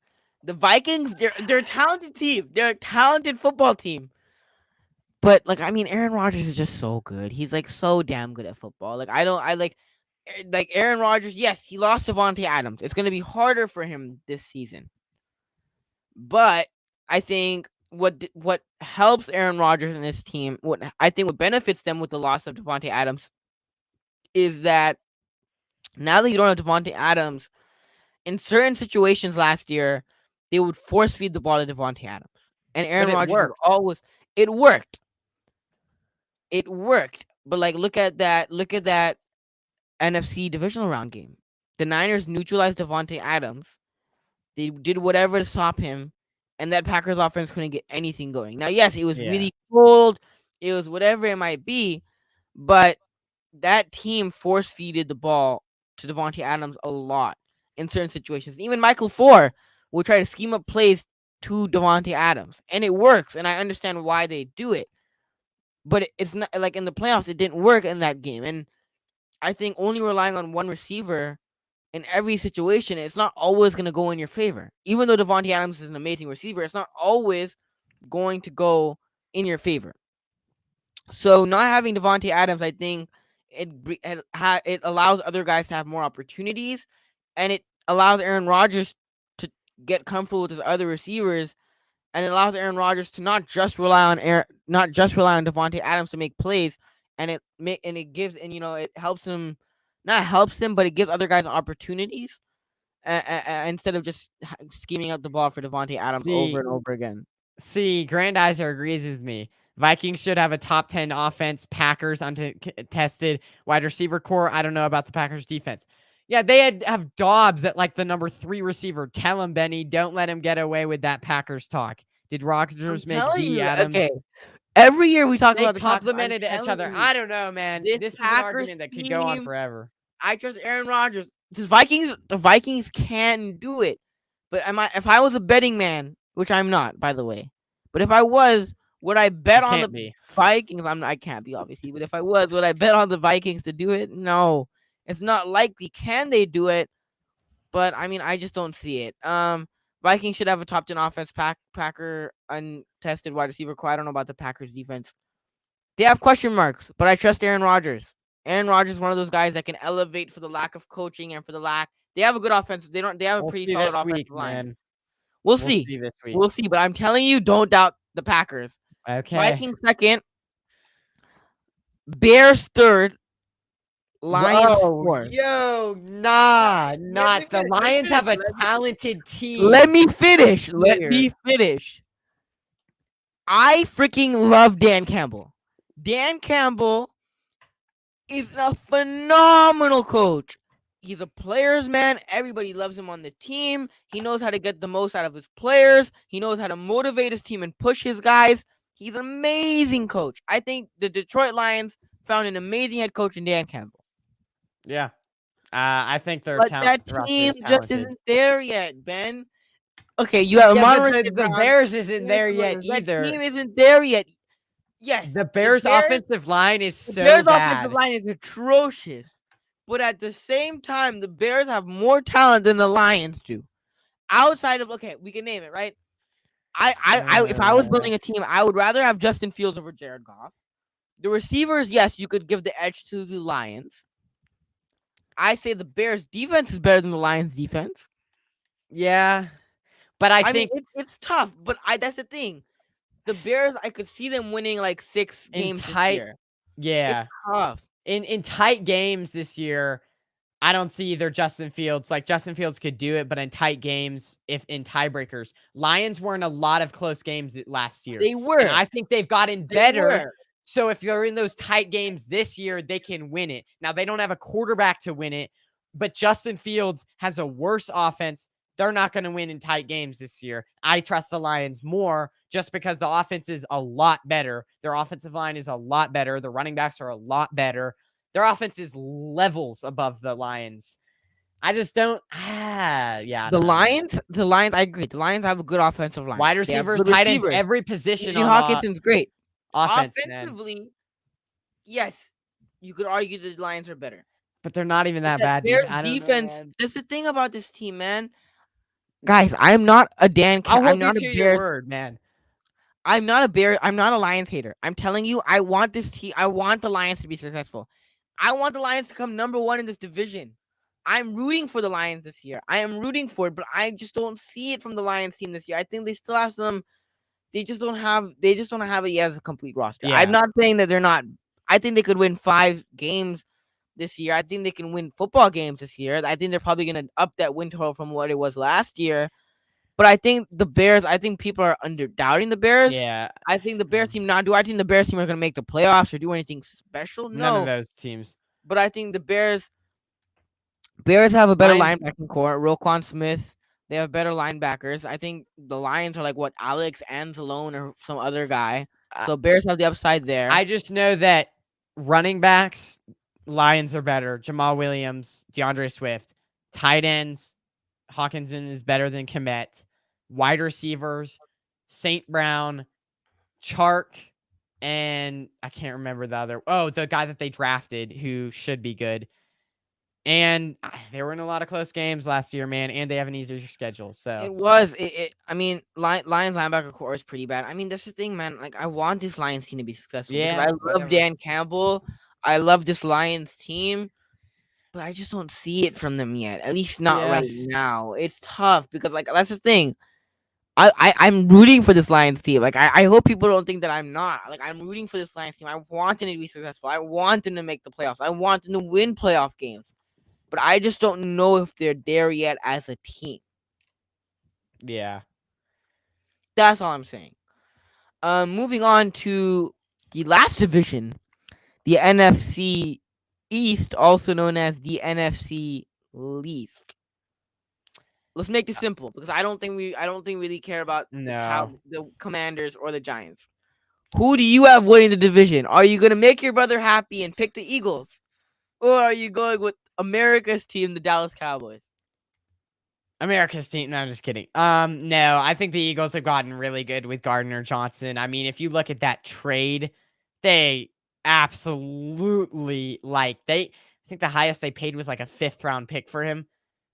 the Vikings. They're a talented team. They're a talented football team. But like, I mean, Aaron Rodgers is just so good. He's like so damn good at football. Like I like Aaron Rodgers. Yes, he lost Davante Adams. It's gonna be harder for him this season. But I think what helps Aaron Rodgers and this team, what benefits them with the loss of Davante Adams, is that now that you don't have Davante Adams, in certain situations last year, they would force feed the ball to Davante Adams, and Aaron Rodgers would always. It worked. It worked, but like look at that NFC divisional round game. The Niners neutralized Davante Adams. They did whatever to stop him, and that Packers offense couldn't get anything going. Now, yes, it was really cold. It was whatever it might be, but that team force-feeded the ball to Davante Adams a lot in certain situations. Even Michael Four will try to scheme up plays to Davante Adams, and it works, and I understand why they do it. But it's not like in the playoffs, it didn't work in that game. And I think only relying on one receiver in every situation, it's not always going to go in your favor. Even though Davante Adams is an amazing receiver, it's not always going to go in your favor. So not having Davante Adams, I think it allows other guys to have more opportunities, and it allows Aaron Rodgers to get comfortable with his other receivers. And it allows Aaron Rodgers to not just rely on Davante Adams to make plays, and it helps him, but it gives other guys opportunities instead of just scheming up the ball for Davante Adams over and over again. See, Grandizer agrees with me. Vikings should have a top 10 offense. Packers untested wide receiver core. I don't know about the Packers defense. Yeah, they have Dobbs at like the number 3 receiver. Tell him, Benny, don't let him get away with that Packers talk. Did Rodgers make D Adams? Okay. Every year we talk about the complimented each other. I don't know, man. This is an argument that could go on forever. I trust Aaron Rodgers. The Vikings can do it. But if I was a betting man, which I'm not, by the way, but if I was, would I bet on the Vikings? I can't be, obviously. But if I was, would I bet on the Vikings to do it? No. It's not likely. Can they do it? But I mean, I just don't see it. Vikings should have a top 10 offense. Packer untested wide receiver core. I don't know about the Packers defense. They have question marks, but I trust Aaron Rodgers. Aaron Rodgers is one of those guys that can elevate for the lack of coaching and for the lack. They have a good offense. They have a pretty solid offensive line. Man. We'll see. We'll see. But I'm telling you, don't doubt the Packers. Okay. Vikings second. Bears third. Lions fourth. Yo, not the Lions have a talented team. Let me finish. I freaking love Dan Campbell. Dan Campbell is a phenomenal coach. He's a player's man. Everybody loves him on the team. He knows how to get the most out of his players. He knows how to motivate his team and push his guys. He's an amazing coach. I think the Detroit Lions found an amazing head coach in Dan Campbell. Yeah. I think they're talented. But that team just isn't there yet, Ben. Okay, you have the Bears isn't there yet either. The team isn't there yet. Yes. The Bears' offensive line is so bad. The Bears' offensive line is atrocious. But at the same time, the Bears have more talent than the Lions do. Outside of, okay, we can name it, right? If I was building a team, I would rather have Justin Fields over Jared Goff. The receivers, yes, you could give the edge to the Lions. I say the Bears' defense is better than the Lions' defense. Yeah, but I think it's tough. But that's the thing. The Bears, I could see them winning like 6 games this year. Yeah, it's tough. In tight games this year, I don't see either Justin Fields. Like, Justin Fields could do it, but in tight games, if in tiebreakers. Lions were in a lot of close games last year. They were. And I think they've gotten They better. were. So if they're in those tight games this year, they can win it. Now, they don't have a quarterback to win it, but Justin Fields has a worse offense. They're not going to win in tight games this year. I trust the Lions more just because the offense is a lot better. Their offensive line is a lot better. The running backs are a lot better. Their offense is levels above the Lions. I just don't. Yeah. The Lions, I agree. The Lions have a good offensive line. Wide They have receivers, good tight ends, receivers. every position TJ on Hawkinson's great. offense, man. Offensively, yes, you could argue the Lions are better. But they're not even that That bad, dude. Bears I don't defense. know, man. That's the thing about this team, man. Guys, I'm not a Dan. I'll I'm hold not you a to your Bears. word, man. I'm not a Bear. I'm not a Lions hater. I'm telling you, I want this team. I want the Lions to be successful. I want the Lions to come number one in this division. I'm rooting for the Lions this year. I am rooting for it, but I just don't see it from the Lions team this year. I think they still have some. They just don't have. They just don't have it yet as a complete roster. Yeah. I'm not saying that they're not. I think they could win 5 games this year. I think they can win football games this year. I think they're probably going to up that win total from what it was last year. But I think the Bears, I think people are doubting the Bears. Yeah. I think the Bears team do I think the Bears team are going to make the playoffs or do anything special? None No. of those teams. But I think the Bears have a better Lions- linebacking core. Roquan Smith, they have better linebackers. I think the Lions are like what, Alex Anzalone or some other guy. So Bears have the upside there. I just know that running backs, Lions are better. Jamal Williams, DeAndre Swift. Tight ends, Hawkinson is better than Kmet. Wide receivers, St. Brown, Chark, and I can't remember the other. Oh, the guy that they drafted who should be good. And they were in a lot of close games last year, man, and they have an easier schedule. So It was. I mean, Lions linebacker core is pretty bad. I mean, that's the thing, man. Like, I want this Lions team to be successful. Yeah, because I love whatever. Dan Campbell. I love this Lions team, but I just don't see it from them yet. At least not Yeah. right now. It's tough because, like, that's the thing. I'm rooting for this Lions team. Like, I hope people don't think that I'm not. Like, I'm rooting for this Lions team. I want them to be successful. I want them to make the playoffs. I want them to win playoff games. But I just don't know if they're there yet as a team. yeah. That's all I'm saying. Moving on to the last division, the NFC East, also known as the NFC Least. Let's make this simple because I don't think we really care about the Commanders or the Giants. Who do you have winning the division? Are you gonna make your brother happy and pick the Eagles, or are you going with America's team, the Dallas Cowboys? America's team. No, I'm just kidding. No, I think the Eagles have gotten really good with Gardner Johnson. I mean, if you look at that trade, they absolutely I think the highest they paid was like a 5th round pick for him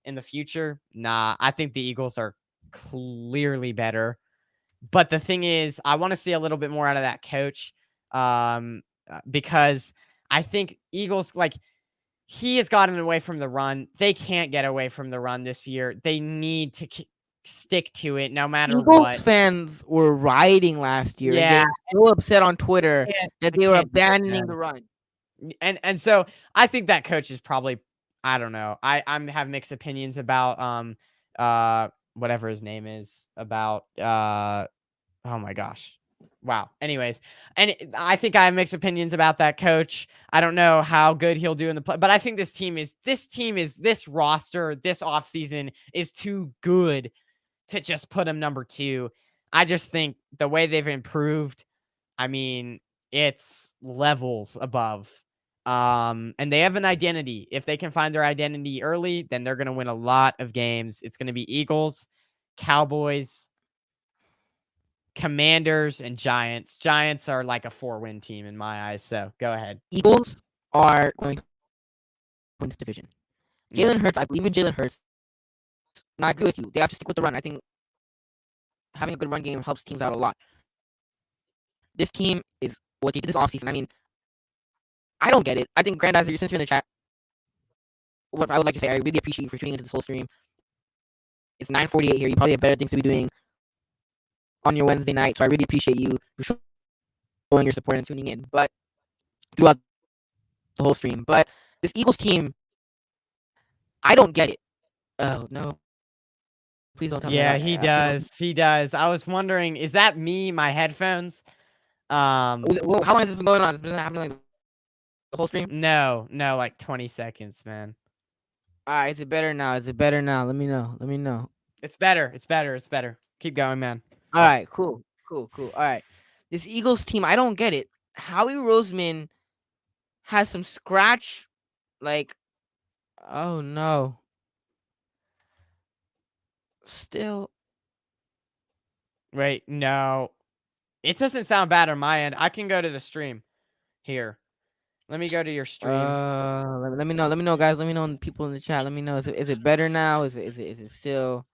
in the future. Nah, I think the Eagles are clearly better. But the thing is, I want to see a little bit more out of that coach. Because I think Eagles, he has gotten away from the run. They can't get away from the run this year. They need to stick to it no matter Eagles what. fans were rioting last year. Yeah. They were so upset on Twitter that they were can't do it, abandoning man. the run. And so I think that coach is probably, I don't know. I have mixed opinions about whatever his name is, about oh my gosh. Wow. Anyways, and I think I have mixed opinions about that coach. I don't know how good he'll do in the play, but I think this roster, this offseason is too good to just put him number 2. I just think the way they've improved, I mean, it's levels above. And they have an identity. If they can find their identity early, then they're going to win a lot of games. It's going to be Eagles, Cowboys, Commanders, and Giants. Giants are like a 4-win team in my eyes. So go ahead. Eagles are going to win this division. Jalen Hurts, I believe in Jalen Hurts. And I agree with you. They have to stick with the run. I think having a good run game helps teams out a lot. This team is what they did this offseason. I mean, I don't get it. I think Grandizer, since you're in the chat, what I would like to say, I really appreciate you for tuning into this whole stream. It's 9:48 here. You probably have better things to be doing on your Wednesday night, so I really appreciate you for showing your support and tuning in. But throughout the whole stream, but this Eagles team, I don't get it. Oh no! Please don't tell me. Yeah, he does. He does. I was wondering, is that me? My headphones? How long has this been going on? It's been happening like the whole stream. No, like 20 seconds, man. All right, is it better now? Is it better now? Let me know. Let me know. It's better. It's better. It's better. Keep going, man. All right, cool. All right, this Eagles team, I don't get it. Howie Roseman has some scratch, like, oh no. Still, Wait, no. It doesn't sound bad on my end. I can go to the stream here. Let me go to your stream. let me know. Let me know, guys. Let me know, people in the chat. Let me know. Is it better now? Is it still?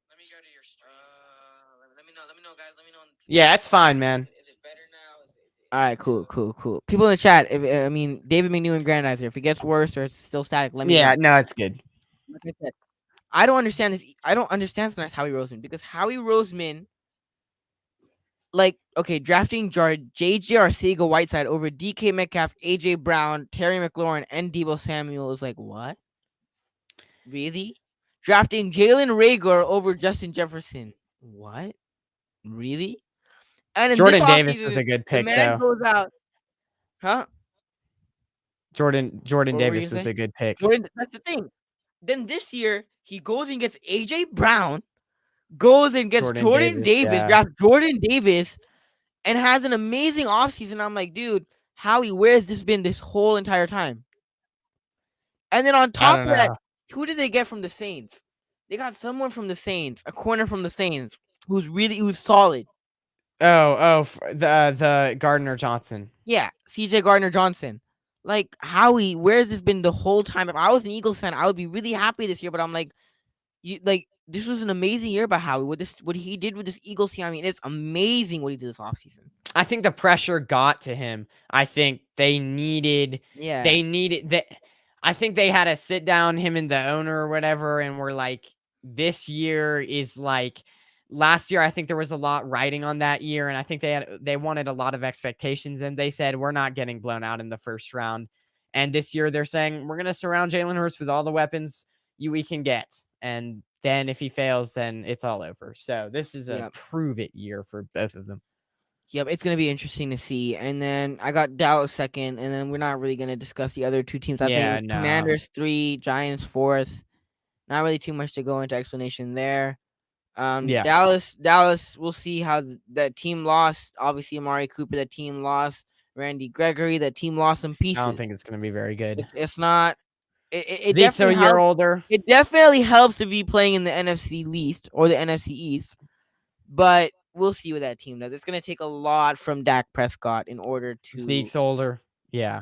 Let me go to your stream. Let me know, guys. Let me know. Yeah, it's fine, man. Is it better now? All right, cool. People in the chat. I mean, David McNew and Grandizer. If it gets worse or it's still static, let me know. Yeah, no, it's good. Like I said, I don't understand this. I don't understand sometimes Howie Roseman, because Howie Roseman, like, okay, drafting J.J. Arcega-Whiteside over DK Metcalf, A.J. Brown, Terry McLaurin, and Deebo Samuel is like, what? Really? Drafting Jalen Reagor over Justin Jefferson. What? Really? And in Jordan this Davis offseason, was a good the pick, man though. goes out. Huh? Jordan What were you Davis was saying? a good pick. That's the thing. Then this year, he goes and gets A.J. Brown, goes and gets Jordan Davis, yeah. draft Jordan Davis, and has an amazing offseason. I'm like, dude, Howie, where's this been this whole entire time? And then on top of that, who did they get from the Saints? They got someone from the Saints, a corner from the Saints, who's solid. The Gardner Johnson. Yeah, C.J. Gardner Johnson. Like, Howie, where's this been the whole time? If I was an Eagles fan, I would be really happy this year. But I'm like, this was an amazing year by Howie. What he did with this Eagles team, I mean, it's amazing what he did this offseason. I think the pressure got to him. I think they needed that. I think they had to sit down, him and the owner or whatever, and were like, this year is like last year. I think there was a lot riding on that year, and I think they wanted a lot of expectations, and they said, we're not getting blown out in the first round. And this year they're saying, we're going to surround Jalen Hurts with all the weapons we can get. And then if he fails, then it's all over. So this is a prove it year for both of them. Yep, it's going to be interesting to see. And then I got Dallas second, and then we're not really going to discuss the other two teams. I think Commanders 3, Giants 4th. Not really too much to go into explanation there. Dallas, we'll see how that team lost. Obviously, Amari Cooper, that team lost. Randy Gregory, that team lost some pieces. I don't think it's going to be very good. It's not. It Zeke's a year older. It definitely helps to be playing in the NFC East or the NFC East. But we'll see what that team does. It's going to take a lot from Dak Prescott in order to... Zeke's older. Yeah.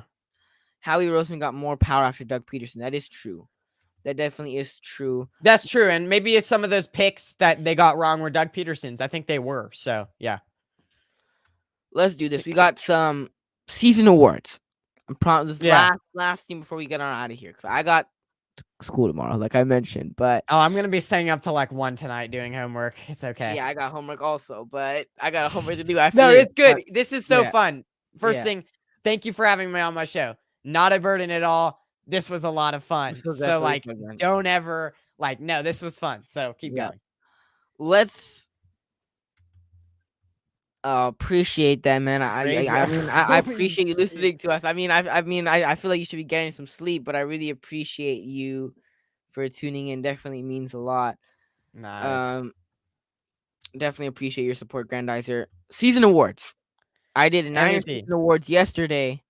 Howie Roseman got more power after Doug Peterson. That is true. That definitely is true. That's true. And maybe it's some of those picks that they got wrong were Doug Peterson's. I think they were. So, yeah. Let's do this. We got some season awards. Last thing before we get on out of here, because I got school tomorrow, like I mentioned. But I'm gonna be staying up till like 1 tonight doing homework. It's okay. Yeah, I got homework also, but I got homework to do. No, it's good. This is so fun. First thing, thank you for having me on my show. Not a burden at all. This was a lot of fun. So like, don't ever no, this was fun. So keep going. Let's. Appreciate that, man. I appreciate you listening to us. I feel like you should be getting some sleep, but I really appreciate you for tuning in. Definitely means a lot. Nice. Definitely appreciate your support, Grandizer. Season awards. I did a Niners season awards yesterday,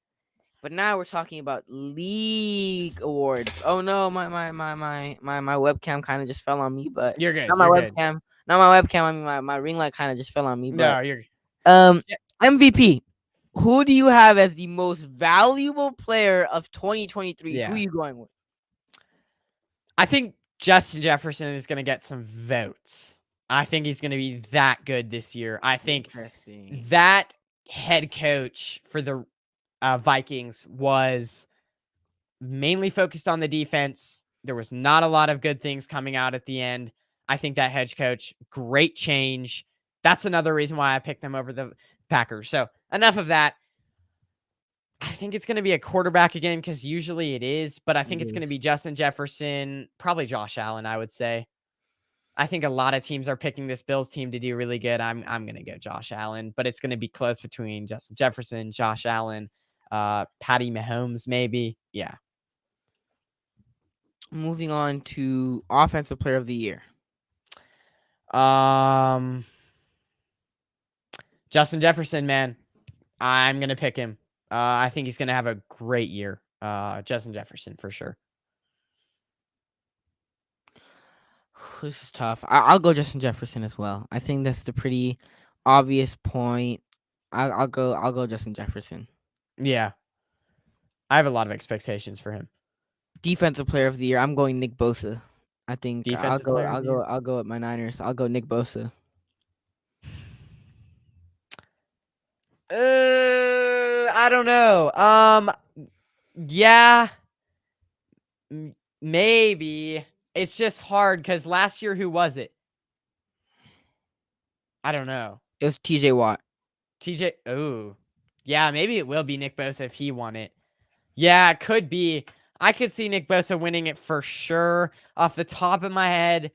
but now we're talking about league awards. Oh no, my webcam kind of just fell on me, but you're good. Not my webcam. Not my webcam. I mean, my ring light kind of just fell on me. But, no, you're. MVP. Who do you have as the most valuable player of 2023? Yeah. Who are you going with? I think Justin Jefferson is going to get some votes. I think he's going to be that good this year. I think that head coach for the Vikings was mainly focused on the defense. There was not a lot of good things coming out at the end. I think that head coach, great change. That's another reason why I picked them over the Packers. So enough of that. I think it's going to be a quarterback again because usually it is, but I think It it's going to is. be Justin Jefferson, probably Josh Allen, I would say. I think a lot of teams are picking this Bills team to do really good. I'm going to go Josh Allen, but it's going to be close between Justin Jefferson, Josh Allen, Patty Mahomes, maybe. Yeah. Moving on to Offensive Player of the Year. Justin Jefferson, man. I'm going to pick him. I think he's going to have a great year. Justin Jefferson for sure. This is tough. I'll go Justin Jefferson as well. I think that's the pretty obvious point. I'll go Justin Jefferson. Yeah. I have a lot of expectations for him. Defensive Player of the Year. I'm going Nick Bosa. I think Defensive player of the year? I'll go at my Niners. I'll go Nick Bosa. I don't know. Yeah, maybe. It's just hard because last year, who was it? I don't know. It was TJ Watt. TJ. Oh, yeah, maybe it will be Nick Bosa if he won it. Yeah, it could be. I could see Nick Bosa winning it for sure. Off the top of my head,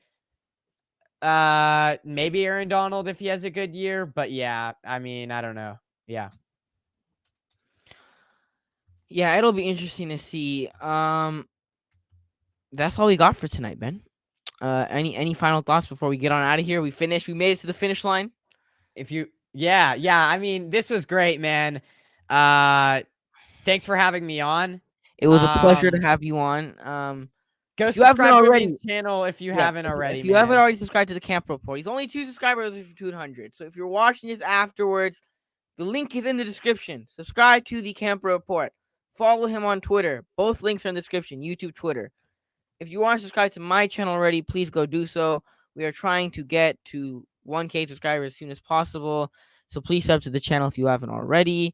maybe Aaron Donald if he has a good year. But yeah, I mean, I don't know. Yeah. Yeah, it'll be interesting to see. That's all we got for tonight, Ben. Any final thoughts before we get on out of here? We finished. We made it to the finish line. Yeah. I mean, this was great, man. Thanks for having me on. It was a pleasure to have you on. Go if you haven't subscribe to already- his channel if you haven't already. If you haven't already subscribed to the Camp Report, he's only 2 subscribers for 200. So if you're watching this afterwards, the link is in the description. Subscribe to the Camp Report. Follow him on Twitter. Both links are in the description. YouTube, Twitter. If you aren't subscribed to my channel already, please go do so. We are trying to get to 1K subscribers as soon as possible. So please sub to the channel if you haven't already.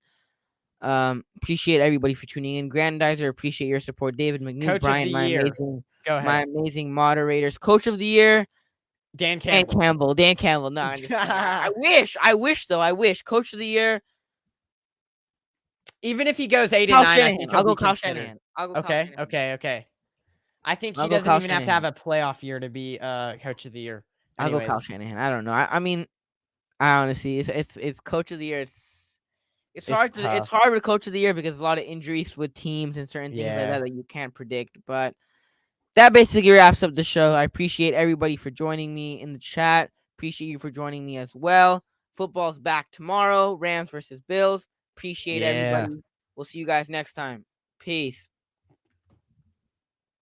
Appreciate everybody for tuning in. Grandizer, appreciate your support. David McNeil, Coach Brian, of the year. Go ahead. my amazing moderators. Coach of the year, Dan Campbell. Dan Campbell. No, I'm just kidding. I wish though. Coach of the year. Even if he goes 8 Kyle and 9, Shanahan. I'll go Kyle Shanahan. Okay. I think I'll he go doesn't Kyle even have to have Shanahan. a playoff year to be Coach of the year. I'll go Anyways. Kyle Shanahan. I don't know. I mean, I honestly, it's Coach of the year. It's hard with Coach of the year because there's a lot of injuries with teams and certain things like that you can't predict. But that basically wraps up the show. I appreciate everybody for joining me in the chat. Appreciate you for joining me as well. Football's back tomorrow. Rams versus Bills. Appreciate everybody. We'll see you guys next time. Peace.